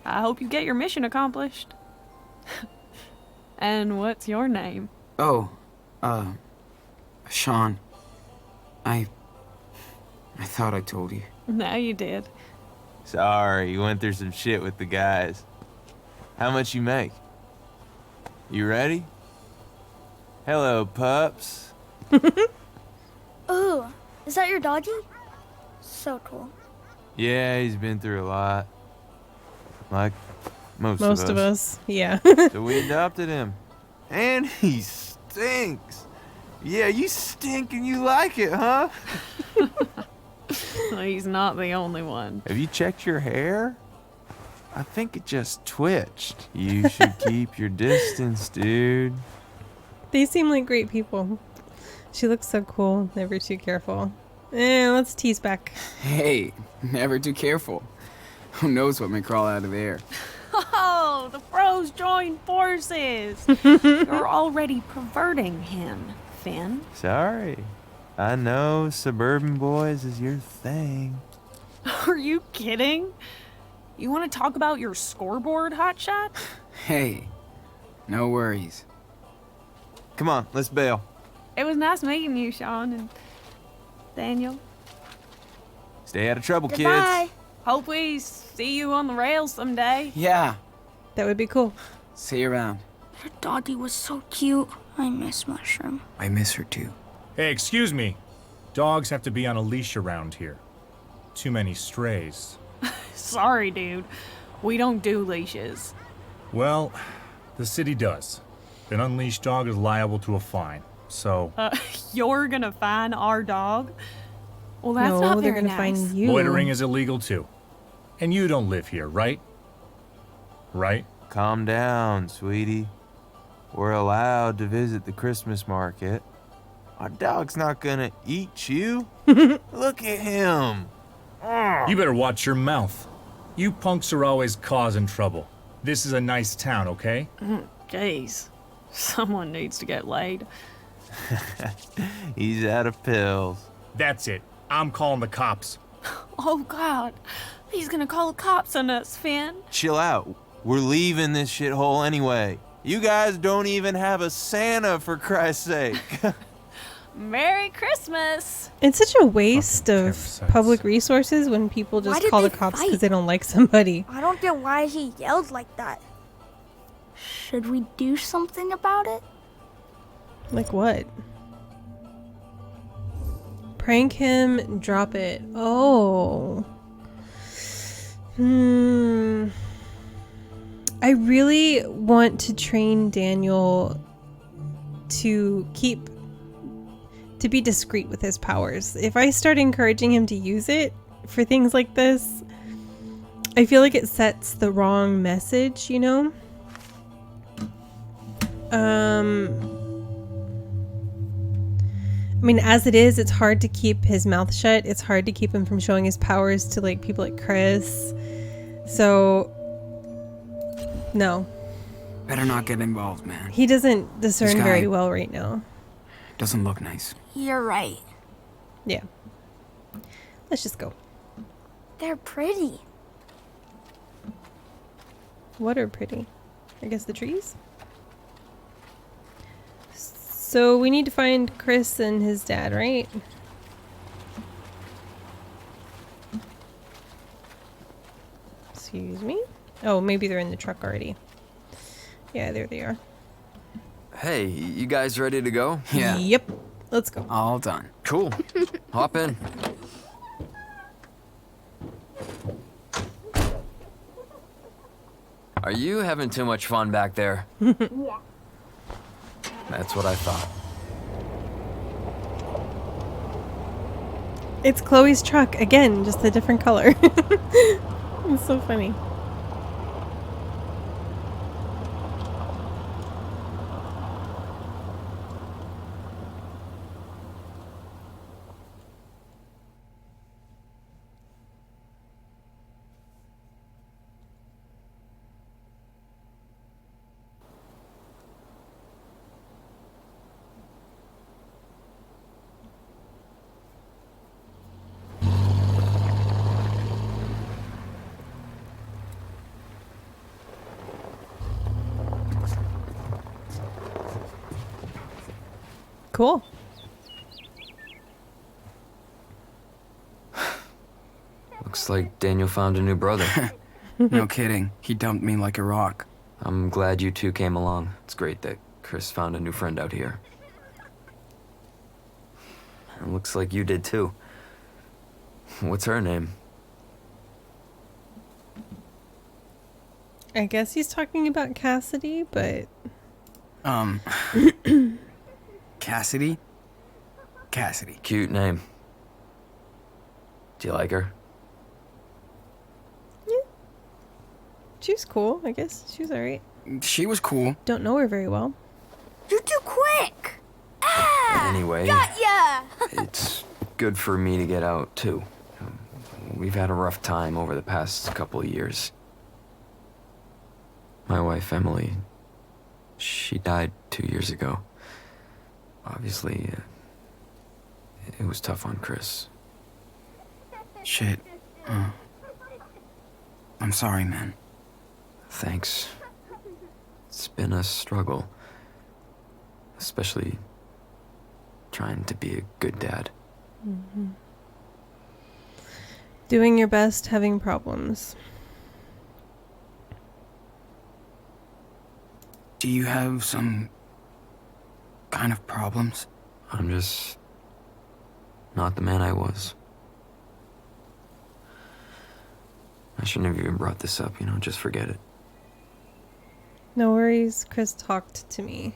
I hope you get your mission accomplished. And what's your name? Oh, Sean. I thought I told you. Now you did. Sorry, you went through some shit with the guys. How much you make? You ready? Hello, pups. Ooh, is that your doggy? So cool. Yeah, he's been through a lot. Like most of us. Yeah. So we adopted him. And he stinks. Yeah, you stink and you like it, huh? He's not the only one. Have you checked your hair? I think it just twitched. You should keep your distance, dude. They seem like great people. She looks so cool. Never too careful. Let's tease back. Hey, never too careful. Who knows what may crawl out of there? Oh, the bros joined forces. You're already perverting him, Finn. Sorry. I know suburban boys is your thing. Are you kidding? You want to talk about your scoreboard, hotshot? Hey, no worries. Come on, let's bail. It was nice meeting you, Sean and Daniel. Stay out of trouble, Goodbye. kids. Hope we see you on the rails someday. Yeah. That would be cool. See you around. Your doggy was so cute. I miss Mushroom. I miss her too. Hey, excuse me. Dogs have to be on a leash around here. Too many strays. Sorry, dude. We don't do leashes. Well, the city does. An unleashed dog is liable to a fine. So You're gonna fine our dog? Well, that's no, not they're very gonna nice. find you. loitering is illegal too. And you don't live here, right? Right? Calm down, sweetie. We're allowed to visit the Christmas market. Our dog's not gonna eat you. Look at him. You better watch your mouth. You punks are always causing trouble. This is a nice town, okay? Jeez. Someone needs to get laid. He's out of pills. That's it. I'm calling the cops. Oh, God. He's gonna call the cops on us, Finn. Chill out. We're leaving this shithole anyway. You guys don't even have a Santa, for Christ's sake. Merry Christmas. It's such a waste of public resources when people just call the cops because they don't like somebody. I don't get why he yelled like that. Should we do something about it? Like what? Prank him, drop it. Oh. I really want to train Daniel to be discreet with his powers. If I start encouraging him to use it for things like this, I feel like it sets the wrong message, you know? I mean, as it is, it's hard to keep his mouth shut. It's hard to keep him from showing his powers to like people like Chris. So, no. Better not get involved, man. He doesn't discern This guy very well right now. Doesn't look nice. You're right. Yeah. Let's just go. They're pretty. What are pretty? I guess the trees? So we need to find Chris and his dad, right? Excuse me? Oh, maybe they're in the truck already. Yeah, there they are. Hey, you guys ready to go? Yeah. Yep. Let's go. All done. Cool. Hop in. Are you having too much fun back there? Yeah. That's what I thought. It's Chloe's truck again, just a different color. It's so funny. Cool. Looks like Daniel found a new brother. No kidding. He dumped me like a rock. I'm glad you two came along. It's great that Chris found a new friend out here. It looks like you did too. What's her name? I guess he's talking about Cassidy, but... Cassidy? Cassidy. Cute name. Do you like her? Yeah. She's cool, I guess. She's alright. She was cool. Don't know her very well. You're too quick. Ah! Anyway, Got ya! it's good for me to get out too. We've had a rough time over the past couple of years. My wife, Emily, she died 2 years ago. Obviously, it was tough on Chris. Shit. I'm sorry, man. Thanks. It's been a struggle. Especially trying to be a good dad. Mm-hmm. Doing your best, having problems. Do you have some kind of problems? I'm just not the man I was. I shouldn't have even brought this up, just forget it. No worries, Chris talked to me.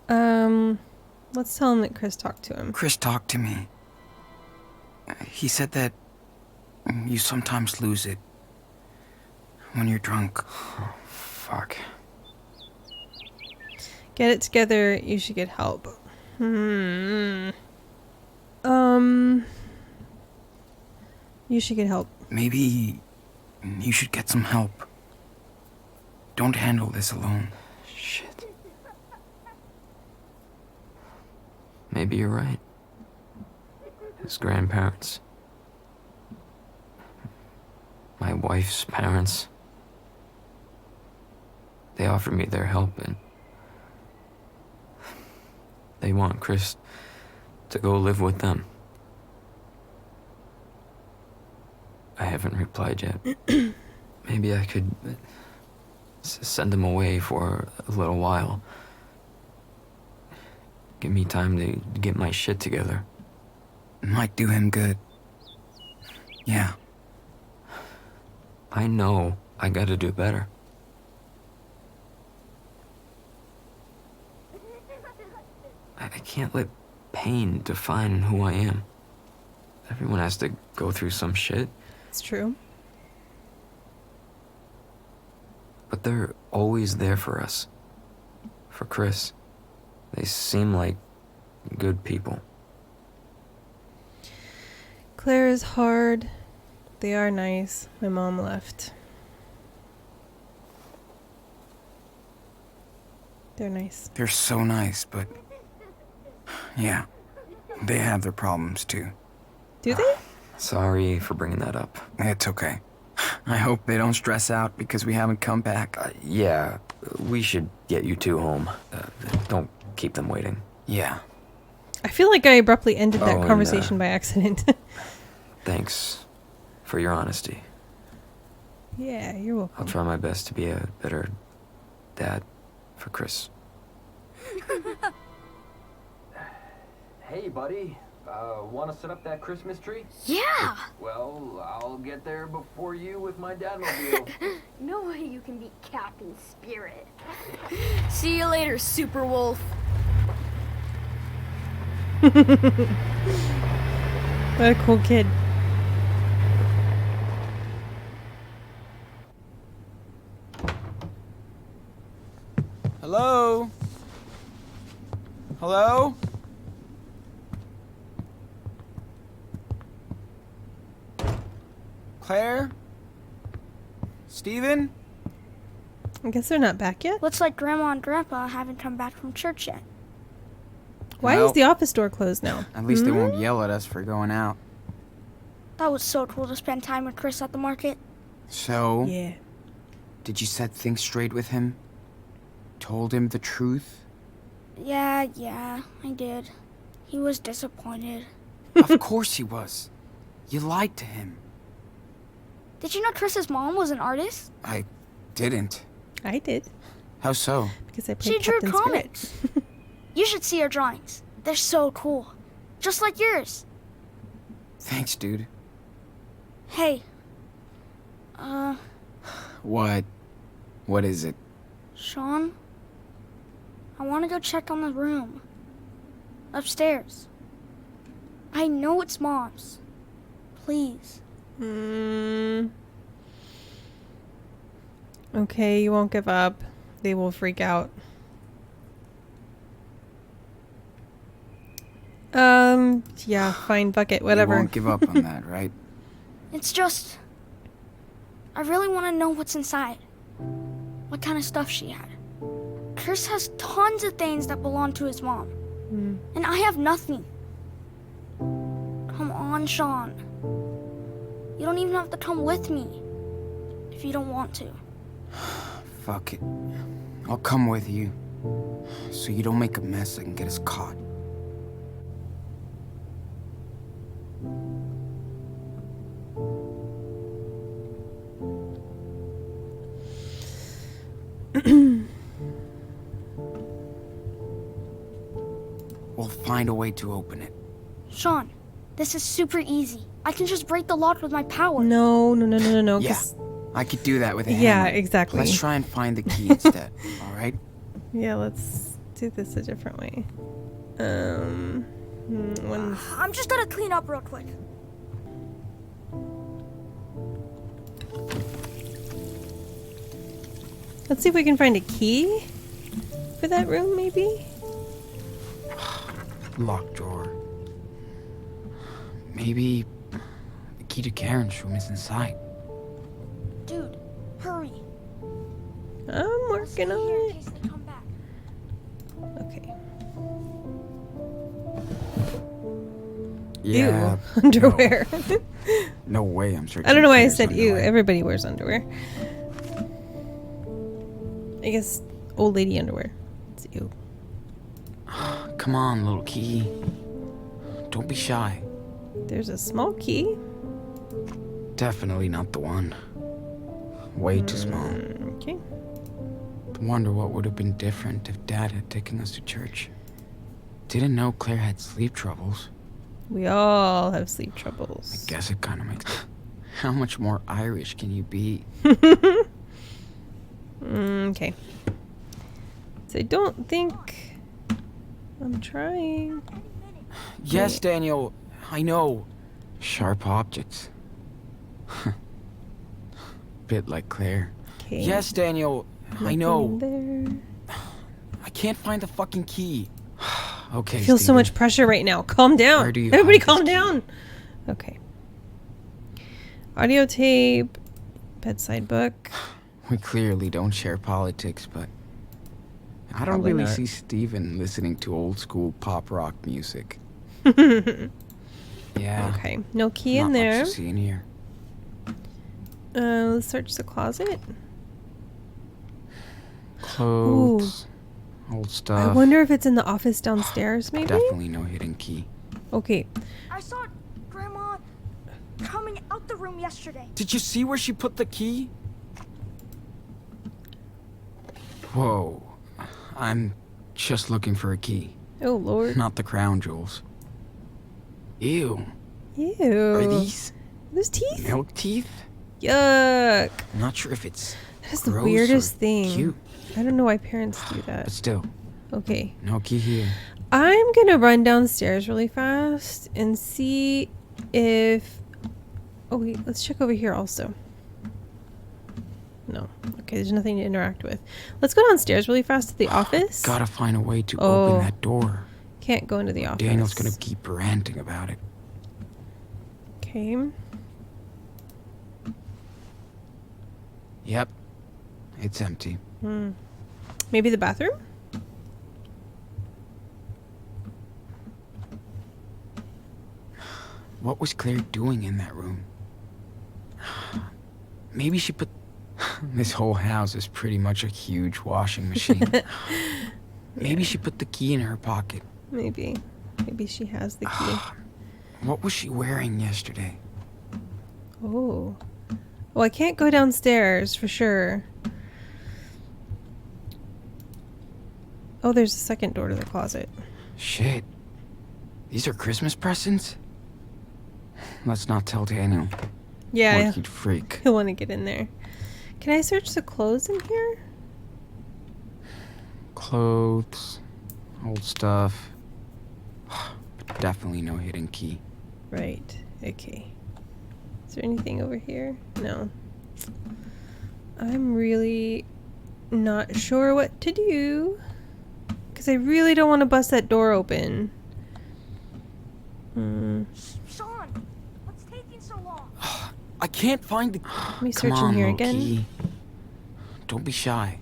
Let's tell him that Chris talked to him. Chris talked to me. He said that you sometimes lose it when you're drunk. Oh, fuck. Get it together, you should get help. You should get help. Maybe you should get some help. Don't handle this alone. Shit. Maybe you're right. His grandparents. My wife's parents. They offered me their help and they want Chris to go live with them. I haven't replied yet. Maybe I could send him away for a little while. Give me time to get my shit together. Might do him good. Yeah. I know I gotta do better. I can't let pain define who I am. Everyone has to go through some shit. It's true. But they're always there for us. For Chris. They seem like good people. Claire is hard. They are nice. My mom left. They're nice. They're so nice, but... yeah, they have their problems too. Do they? Sorry for bringing that up. It's okay. I hope they don't stress out because we haven't come back. Yeah, we should get you two home. Don't keep them waiting. Yeah. I feel like I abruptly ended that and, conversation by accident. Thanks for your honesty. Yeah, you're welcome. I'll try my best to be a better dad for Chris. Hey, buddy. Want to set up that Christmas tree? Yeah! Well, I'll get there before you with my dadmobile. No way you can beat Captain Spirit. See you later, Super Wolf. What a cool kid. Hello? Hello? Claire? Stephen? I guess they're not back yet. Looks like Grandma and Grandpa haven't come back from church yet. Why Well, is the office door closed now? At least they won't yell at us for going out. That was so cool to spend time with Chris at the market. So? Yeah. Did you set things straight with him? Told him the truth? Yeah, I did. He was disappointed. Of course he was. You lied to him. Did you know Chris's mom was an artist? I didn't. I did. How so? Because I played She drew Captain Spirit. comics. You should see her drawings. They're so cool. Just like yours. Thanks, dude. Hey. What? What is it? Sean? I want to go check on the room. Upstairs. I know it's Mom's. Please. Okay, you won't give up. They will freak out. Yeah, fine, fuck it, whatever. You won't give up on that, right? It's just... I really want to know what's inside. What kind of stuff she had. Chris has tons of things that belong to his mom. And I have nothing. Come on, Sean. You don't even have to come with me. If you don't want to. Fuck it. I'll come with you. So you don't make a mess and get us caught. We'll find a way to open it. Sean, this is super easy. I can just break the lock with my power. No. Yeah, 'cause- I could do that with a Yeah, hammer. exactly. Let's try and find the key instead, alright? Yeah, let's do this a different way. I'm just gonna clean up real quick. Let's see if we can find a key for that room, maybe? Locked drawer. Maybe the key to Karen's room is inside. Dude, hurry. I'm working on Here in it. case they come back. Okay. Yeah. Ew, underwear. No way I'm searching. I don't know why I Claire's said ew. underwear. Everybody wears underwear. I guess old lady underwear. It's ew. Come on, little key. Don't be shy. There's a small key. Definitely not the one. Way too small. Okay. Wonder what would have been different if Dad had taken us to church. Didn't know Claire had sleep troubles. We all have sleep troubles. Guess it kind of makes... How much more Irish can you be? Okay. So I don't think... I'm trying. Yes, Daniel. I know. Sharp objects. Bit like Claire. Okay. Yes, Daniel. I Nothing know. in there. I can't find the fucking key. Okay, I feel so Steven. much pressure right now. Calm down. Where do you Everybody hide this calm down. Okay. Audio tape. Bedside book. We clearly don't share politics, but I don't Probably really not. see Steven listening to old school pop rock music. Yeah. Okay. No key not in there. Much to see in here. Let's search the closet. Clothes. Old stuff. I wonder if it's in the office downstairs, maybe? Definitely no hidden key. Okay. I saw Grandma coming out the room yesterday. Did you see where she put the key? Whoa. I'm just looking for a key. Oh, Lord. Not the crown jewels. Ew. Ew. Are these those teeth? milk teeth? Yuck. I'm not sure if it's That's the gross weirdest or thing. cute. I don't know why parents do that. But still. Okay. No key here. I'm gonna run downstairs really fast and see if... Oh wait, let's check over here also. No. Okay, there's nothing to interact with. Let's go downstairs really fast to the office. Gotta find a way to open that door. Can't go into the office. Daniel's gonna keep ranting about it. Okay. Yep. It's empty. Maybe the bathroom? What was Claire doing in that room? Maybe she put... This whole house is pretty much a huge washing machine. Maybe she put the key in her pocket. Maybe. Maybe she has the key. What was she wearing yesterday? Oh. Well, I can't go downstairs for sure. Oh, there's a second door to the closet. Shit. These are Christmas presents? Let's not tell Daniel. Yeah. Or he'd freak. He'll want to get in there. Can I search the clothes in here? Clothes. Old stuff. But definitely no hidden key. Right. Okay. Is there anything over here? No. I'm really not sure what to do. Because I really don't want to bust that door open. Sean, what's taking so long? I can't find the... Let me search in here again. Key. Don't be shy.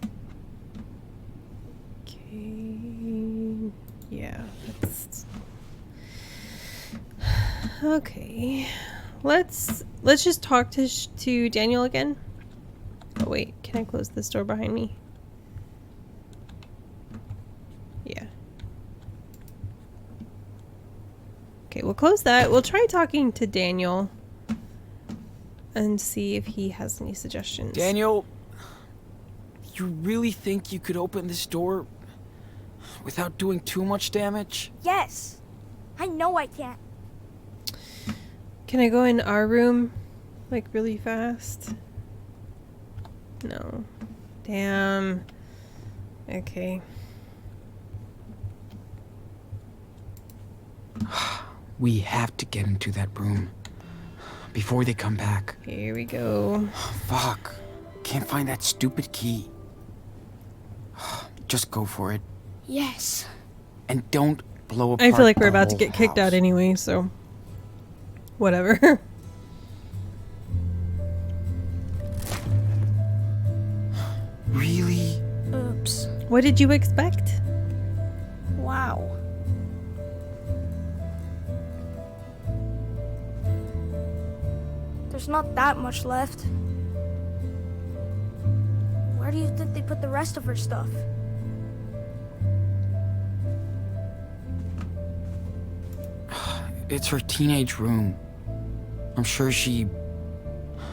Okay. Yeah. That's... Okay. Let's just talk to Daniel again. Oh wait, can I close this door behind me? Yeah. Okay, we'll close that. We'll try talking to Daniel and see if he has any suggestions. Daniel, you really think you could open this door without doing too much damage? Yes. I know I can. Can I go in our room, like, really fast? No. Damn. Okay. We have to get into that room before they come back. Here we go. Fuck. Can't find that stupid key. Just go for it. Yes. And don't blow apart. I feel like we're the about to whole get kicked house. out anyway, so... Whatever. Really? Oops. What did you expect? Wow. There's not that much left. Where do you think they put the rest of her stuff? It's her teenage room. I'm sure she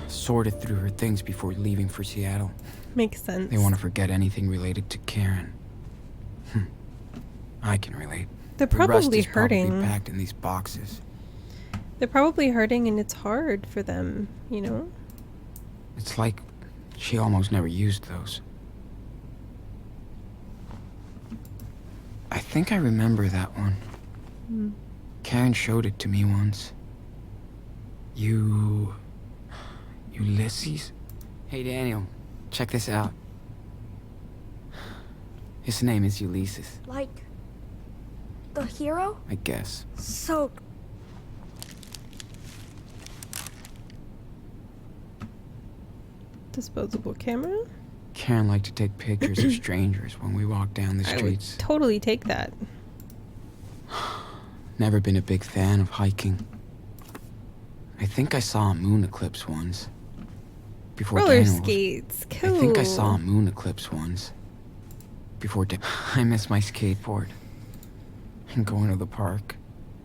sorted through her things before leaving for Seattle. Makes sense. They want to forget anything related to Karen. I can relate. They're The rest probably is hurting. Probably packed in these boxes. They're probably hurting and it's hard for them, you know? It's like she almost never used those. I think I remember that one. Karen showed it to me once. Ulysses? Hey Daniel, check this out. His name is Ulysses, Like the hero? I guess. So Disposable camera? Karen liked to take pictures of strangers when we walked down the I would streets. totally take that. Never been a big fan of hiking. I think I saw a moon eclipse once. Before Roller Daniel was- skates. Cool. I think I saw a moon eclipse once. I miss my skateboard. And going to the park.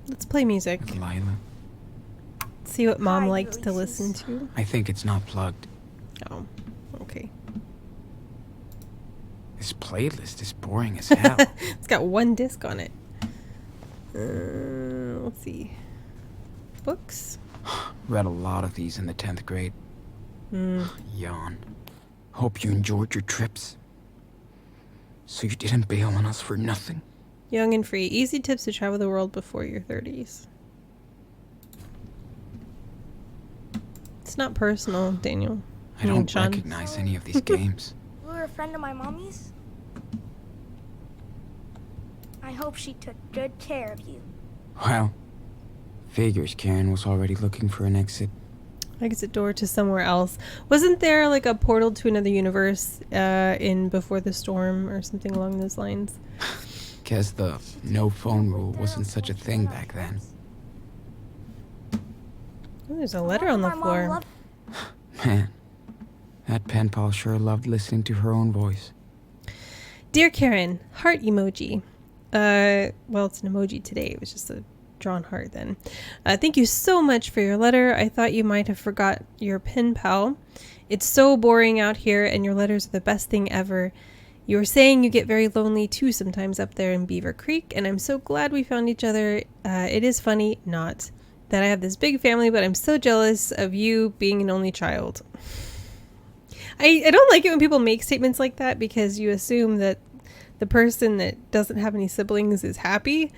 Let's play music. With Lila. See what Mom liked to listen to. I think it's not plugged. Oh, okay. This playlist is boring as hell. It's got one disc on it. Let's see. Books? Read a lot of these in the 10th grade. Mm. Yawn. Hope you enjoyed your trips. So you didn't bail on us for nothing. Young and free. Easy tips to travel the world before your 30s. It's not personal, Daniel. I don't recognize any of these games. You were a friend of my mommy's? I hope she took good care of you. Well, figures Karen was already looking for an exit. Exit door to somewhere else. Wasn't there like a portal to another universe in Before the Storm or something along those lines? Guess the no phone rule wasn't such a thing back then. Oh, there's a letter on the floor. Man, that pen pal sure loved listening to her own voice. Dear Karen, heart emoji. Well, it's an emoji today. It was just a drawn heart then. Thank you so much for your letter. I thought you might have forgot your pen pal. It's so boring out here, and your letters are the best thing ever. You were saying you get very lonely too sometimes up there in Beaver Creek, and I'm so glad we found each other. It is funny, not that I have this big family, but I'm so jealous of you being an only child. I don't like it when people make statements like that because you assume that the person that doesn't have any siblings is happy.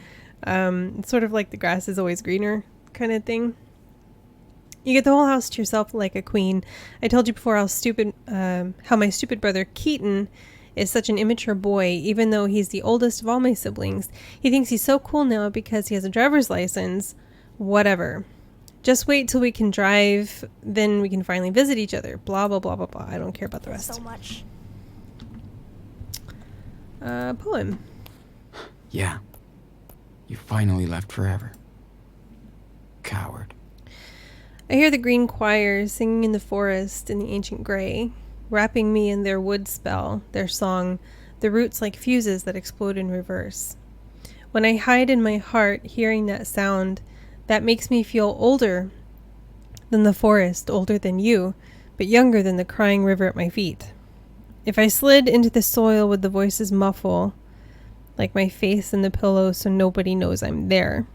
It's sort of like the grass is always greener kind of thing. You get the whole house to yourself like a queen. I told you before how my stupid brother Keaton is such an immature boy, even though he's the oldest of all my siblings. He thinks he's so cool now because he has a driver's license. Whatever. Just wait till we can drive, then we can finally visit each other. Blah, blah, blah, blah, blah. I don't care about the rest. So much. Poem. Yeah. You finally left forever. Coward. I hear the green choirs singing in the forest in the ancient gray, wrapping me in their wood spell, their song, the roots like fuses that explode in reverse. When I hide in my heart, hearing that sound, that makes me feel older than the forest, older than you, but younger than the crying river at my feet. If I slid into the soil, would the voices muffle, like my face in the pillow so nobody knows I'm there?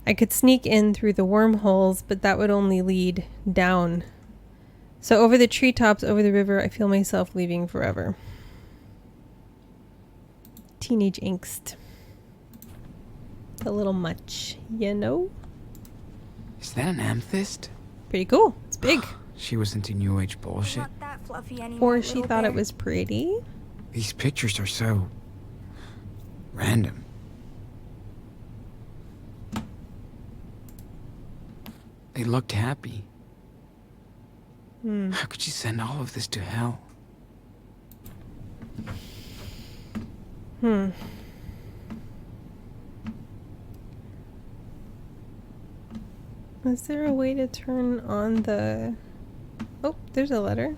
I could sneak in through the wormholes, but that would only lead down. So over the treetops, over the river, I feel myself leaving forever. Teenage angst. A little much, you know? Is that an amethyst? Pretty cool. It's big. She was into New Age bullshit. Not that fluffy anymore. Or she thought it was pretty. These pictures are so random. They looked happy. How could she send all of this to hell? Is there a way to turn on the... Oh, there's a letter.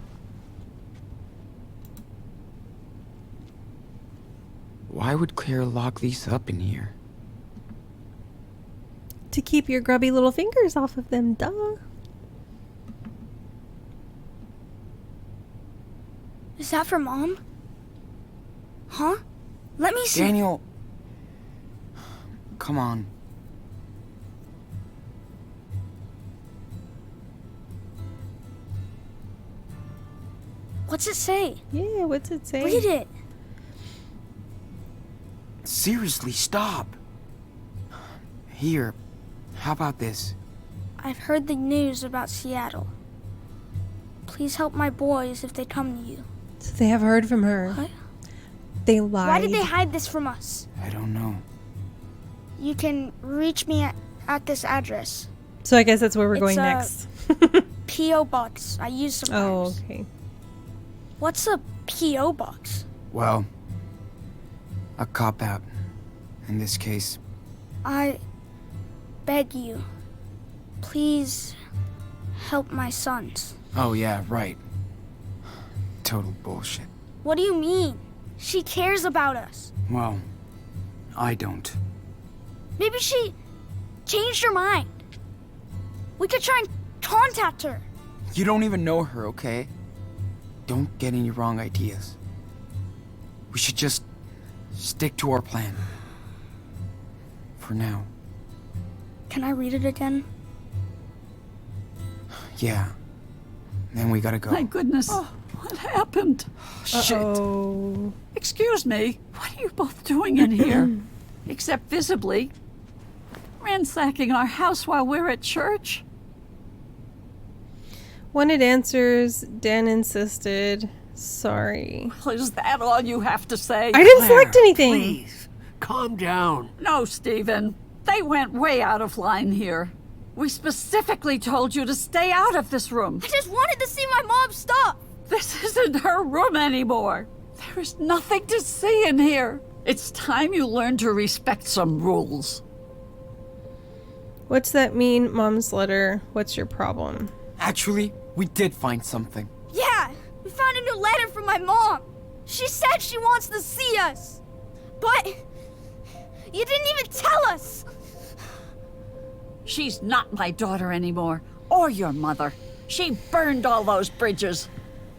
Why would Claire lock these up in here? To keep your grubby little fingers off of them, duh. Is that for Mom? Huh? Let me see. Daniel! Come on. What's it say? Yeah, what's it say? Read it. Seriously, stop. Here, how about this? I've heard the news about Seattle. Please help my boys if they come to you. So they have heard from her. What? They lied. Why did they hide this from us? I don't know. You can reach me at this address. So I guess that's where we're It's going a next. P.O. box I use sometimes. Oh, okay. What's a P.O. box? Well, a cop-out. In this case. I beg you, please help my sons. Oh, yeah, right. Total bullshit. What do you mean? She cares about us. Well, I don't. Maybe she changed her mind. We could try and contact her. You don't even know her, okay? Don't get any wrong ideas. We should just stick to our plan. For now. Can I read it again? Yeah. Then we gotta go. My goodness. Oh, what happened? Shit. Excuse me. What are you both doing in here? Except visibly ransacking our house while we're at church? Wanted answers. Dan insisted. Sorry. Well, is that all you have to say? I didn't select anything. Please, calm down. No, Stephen. They went way out of line here. We specifically told you to stay out of this room. I just wanted to see my mom's stuff. This isn't her room anymore. There is nothing to see in here. It's time you learn to respect some rules. What's that mean, Mom's letter? What's your problem? Actually, we did find something. Yeah, we found a new letter from my mom. She said she wants to see us. But you didn't even tell us. She's not my daughter anymore, or your mother. She burned all those bridges.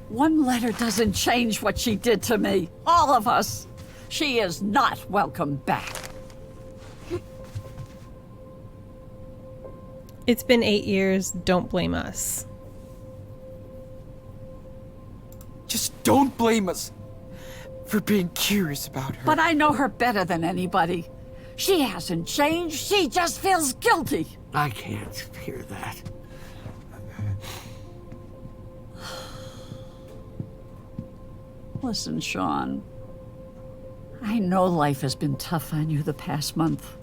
One letter doesn't change what she did to me. All of us. She is not welcome back. It's been 8 years. Don't blame us. Just don't blame us for being curious about her. But I know her better than anybody. She hasn't changed. She just feels guilty. I can't hear that. Listen, Sean. I know life has been tough on you the past month.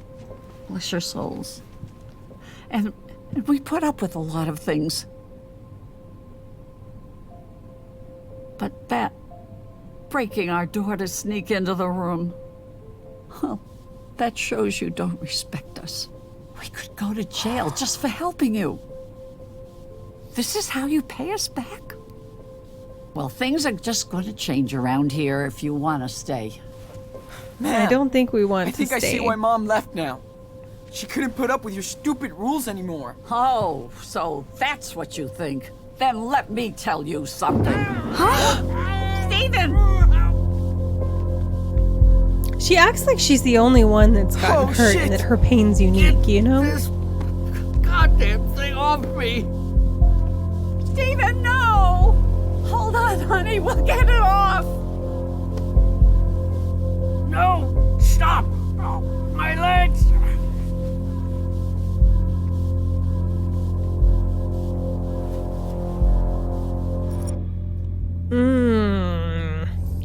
Bless your souls. And we put up with a lot of things. But that breaking our door to sneak into the room, well, that shows you don't respect us. We could go to jail just for helping you. This is how you pay us back? Well, things are just going to change around here if you want to stay. Man, I don't think we want I to think stay. I see why Mom left now. She couldn't put up with your stupid rules anymore. Oh, so that's what you think. Then let me tell you something. Huh? Stephen! She acts like she's the only one that's gotten hurt shit. and that her pain's unique, you know? This goddamn thing off me. Stephen, no! Hold on, honey. We'll get it off. No! Stop! Oh, my legs!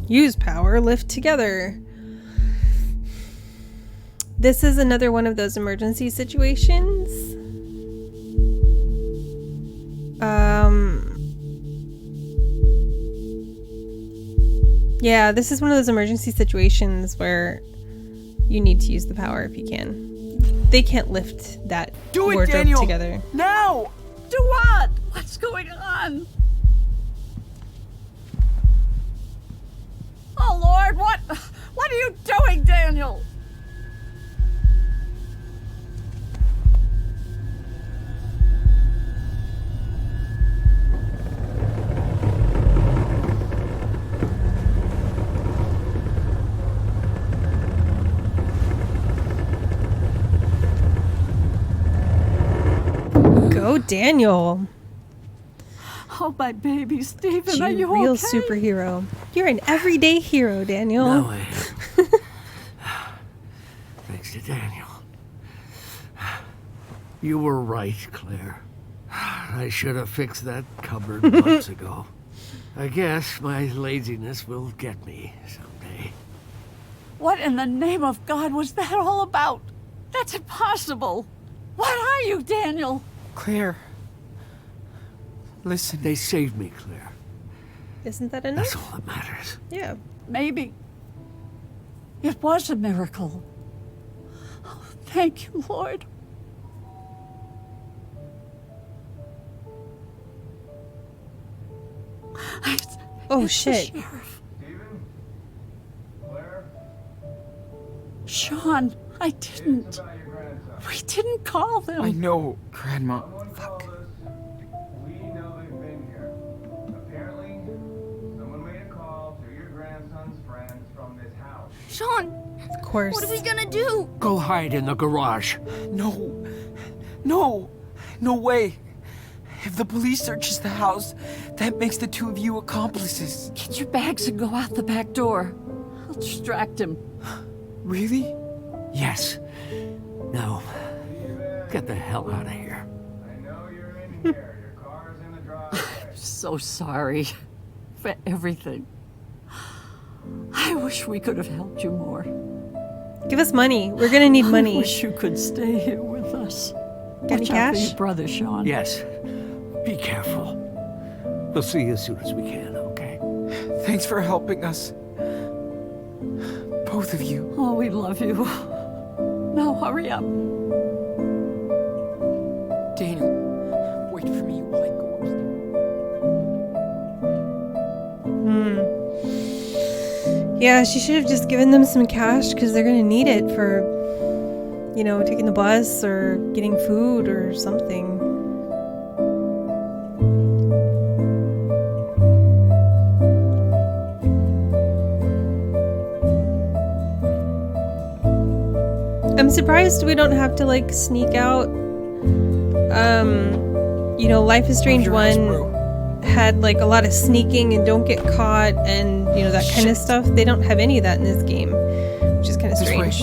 Use power, lift together. This is another one of those emergency situations. Yeah, this is one of those emergency situations where you need to use the power if you can. They can't lift that wardrobe Daniel! together. Now! Do what? What's going on? Oh, Lord, what are you doing, Daniel? Go, Daniel. Oh, my baby, Stephen, You are you real okay? superhero. You're an everyday hero, Daniel. No, I am. Thanks to Daniel. You were right, Claire. I should have fixed that cupboard months ago. I guess my laziness will get me someday. What in the name of God was that all about? That's impossible. What are you, Daniel? Claire. Listen. They saved me, Claire. Isn't that enough? That's all that matters. Yeah. Maybe it was a miracle. Oh, thank you, Lord. Oh, It's shit. the sheriff. Sean, I didn't. We didn't call them. I know, Grandma. Fuck. We know they've been here. Apparently, someone made a call to your grandson's friends from this house. Sean! Of course. What are we gonna do? Go hide in the garage. No. No. No way. If the police searches the house, that makes the two of you accomplices. Get your bags and go out the back door. I'll distract him. Really? Yes. Now, get the hell out of here. I know you're in here. Your car's in the driveway. So sorry for everything. I wish we could have helped you more. Give us money. We're gonna need money. I wish you could stay here with us. Got any Watch out for cash? your brother, Sean. Yes. Be careful. We'll see you as soon as we can, okay? Thanks for helping us. Both of you. Oh, we love you. Now hurry up. Daniel, wait for me while I go upstairs. Yeah, she should have just given them some cash because they're gonna need it for, you know, taking the bus or getting food or something. I'm surprised we don't have to like sneak out. You know, Life is Strange 1 had like a lot of sneaking and don't get caught and, you know, that kind of stuff. They don't have any of that in this game, which is kind of strange.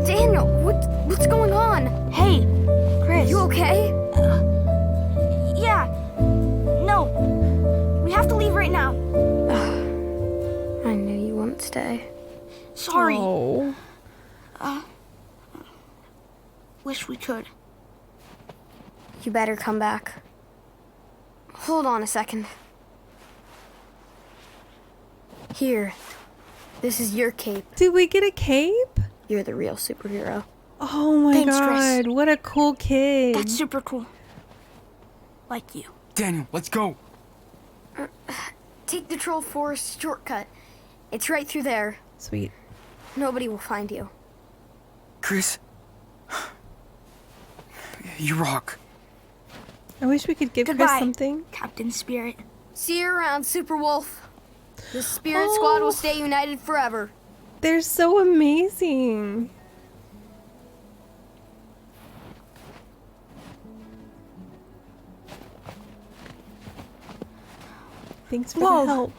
Daniel, what's going on? Hey, Chris. You okay? Yeah. No. We have to leave right now. I knew you wouldn't stay. Sorry. Oh. Wish we could. You better come back. Hold on a second. Here. This is your cape. Did we get a cape? You're the real superhero. Oh my Thanks, god, Chris. what a cool kid. That's super cool. Like you. Daniel, let's go. Take the Troll Forest shortcut. It's right through there. Sweet. Nobody will find you. Chris. You rock. I wish we could give Chris Goodbye, something. Captain Spirit. See you around, Super Wolf. The Spirit Squad will stay united forever. They're so amazing. Thanks for the help.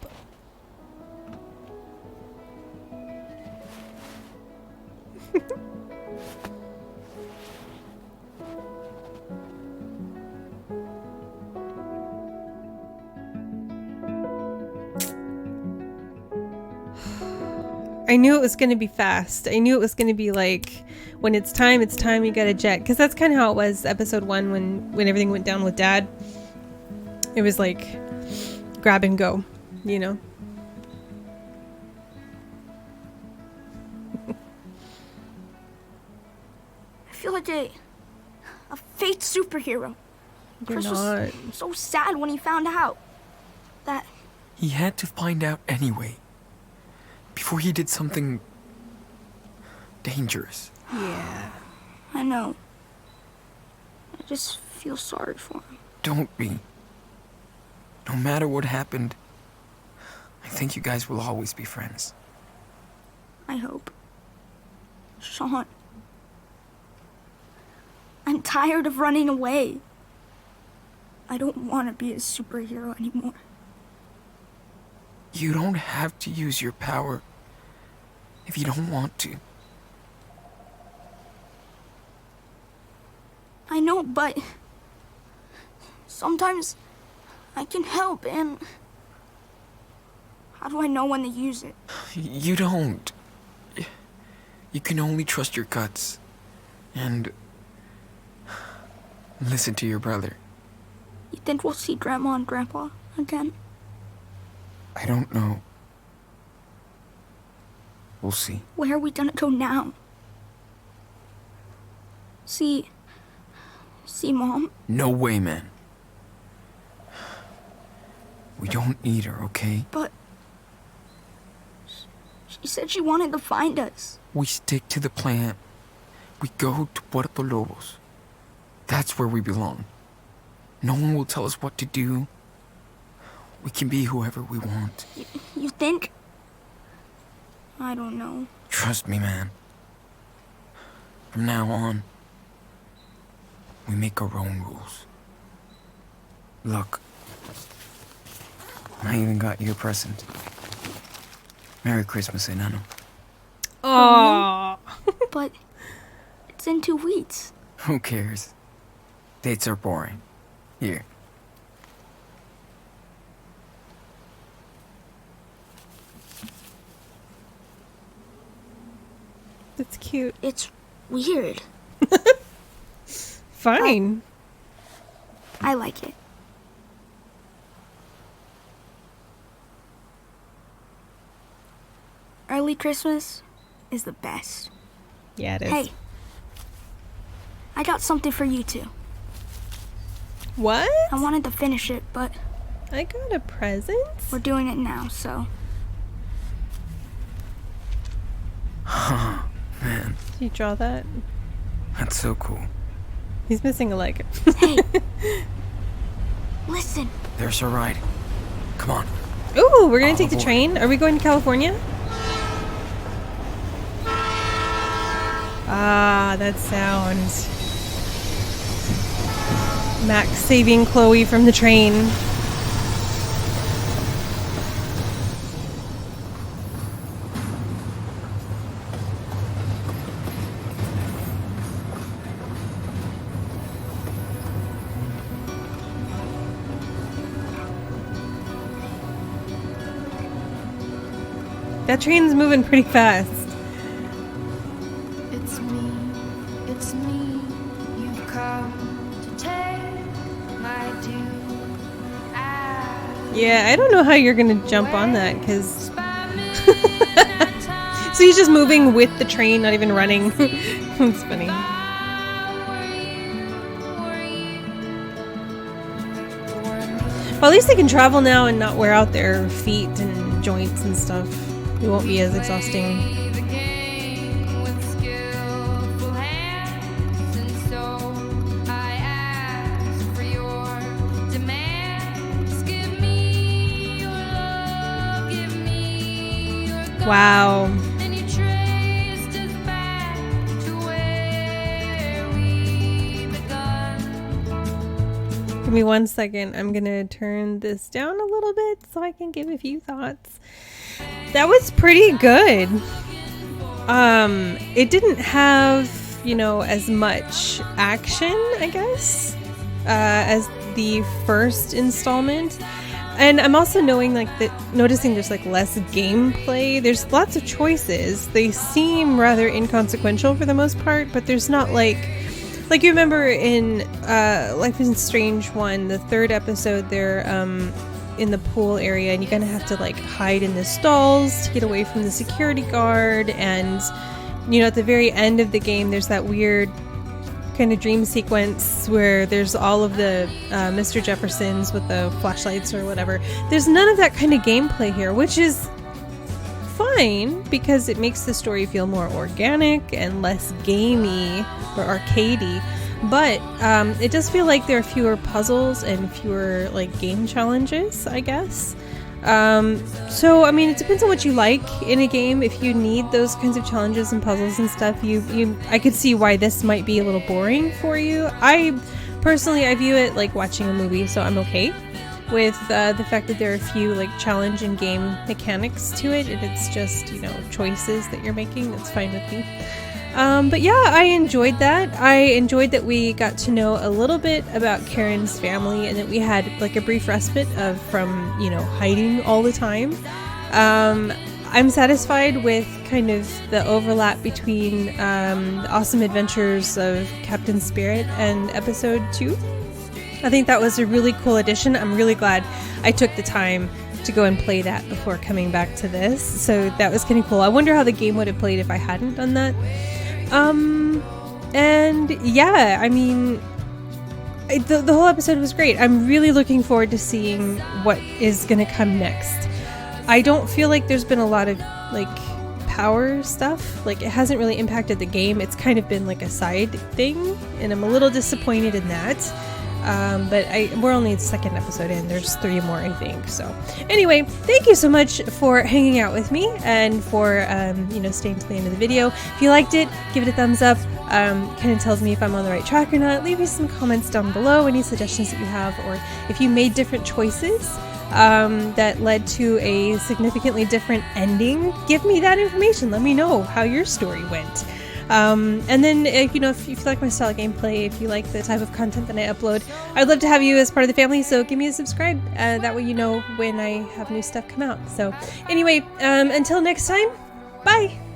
I knew it was going to be fast. I knew it was going to be like, when it's time, you got to jet. Because that's kind of how it was episode 1 when everything went down with Dad. It was like, grab and go, you know? I feel like a fake superhero. You're Chris not. was so sad when he found out that He had to find out anyway. Before he did something dangerous. Yeah. I know. I just feel sorry for him. Don't be. No matter what happened, I think you guys will always be friends. I hope. Sean. I'm tired of running away. I don't want to be a superhero anymore. You don't have to use your power if you don't want to. I know, but sometimes I can help, and how do I know when to use it? You don't. You can only trust your guts. And listen to your brother. You think we'll see Grandma and Grandpa again? I don't know. We'll see. Where are we gonna go now? See Mom? No way, man. We don't need her, okay? But she said she wanted to find us. We stick to the plan. We go to Puerto Lobos. That's where we belong. No one will tell us what to do. We can be whoever we want. You think? I don't know. Trust me, man. From now on, we make our own rules. Look, I even got you a present. Merry Christmas, Enano. Aww. But it's in 2 weeks. Who cares? Dates are boring. Here. That's cute. It's weird. Fine. I like it. Early Christmas is the best. Yeah, it is. Hey, I got something for you too. What? I wanted to finish it, but I got a present? We're doing it now, so. Man, Did you draw that? that's so cool. He's missing a leg. Hey, listen. There's our ride. Come on. Ooh, we're gonna take the aboard. train. Are we going to California? Ah, that sound. Max saving Chloe from the train. That train's moving pretty fast. It's me, you've come to take my due. Yeah, I don't know how you're gonna jump on that, because... So he's just moving with the train, not even running. It's funny. Well, at least they can travel now and not wear out their feet and joints and stuff. It won't be as exhausting. Wow. Give me 1 second. I'm gonna turn this down a little bit so I can give a few thoughts. That was pretty good. It didn't have, you know, as much action, I guess, as the first installment. And I'm also noticing there's like less gameplay. There's lots of choices. They seem rather inconsequential for the most part, but there's not like you remember in Life is Strange 1, the 3rd episode, they're in the pool area and you kind of have to like hide in the stalls to get away from the security guard. And, you know, at the very end of the game, there's that weird kind of dream sequence where there's all of the Mr. Jeffersons with the flashlights or whatever. There's none of that kind of gameplay here, which is fine because it makes the story feel more organic and less gamey or arcadey. But it does feel like there are fewer puzzles and fewer like game challenges, I guess. So I mean, it depends on what you like in a game. If you need those kinds of challenges and puzzles and stuff, I could see why this might be a little boring for you. I view it like watching a movie, so I'm okay with the fact that there are a few like challenge and game mechanics to it, and it's just, you know, choices that you're making. That's fine with me. But yeah, I enjoyed that. I enjoyed that we got to know a little bit about Karen's family and that we had like a brief respite from, you know, hiding all the time. I'm satisfied with kind of the overlap between the awesome adventures of Captain Spirit and episode 2. I think that was a really cool addition. I'm really glad I took the time to go and play that before coming back to this, so that was kind of cool. I wonder how the game would have played if I hadn't done that. And yeah, I mean, the whole episode was great. I'm really looking forward to seeing what is going to come next. I don't feel like there's been a lot of like power stuff. Like, it hasn't really impacted the game. It's kind of been like a side thing, and I'm a little disappointed in that. But we're only the second episode in. There's 3 more, I think. So anyway, thank you so much for hanging out with me and for staying to the end of the video. If you liked it, give it a thumbs up. Kind of tells me if I'm on the right track or not. Leave me some comments down below, any suggestions that you have, or if you made different choices that led to a significantly different ending. Give me that information. Let me know how your story went. And then, if you like my style of gameplay, if you like the type of content that I upload, I'd love to have you as part of the family, so give me a subscribe. That way you know when I have new stuff come out. So anyway, until next time, bye!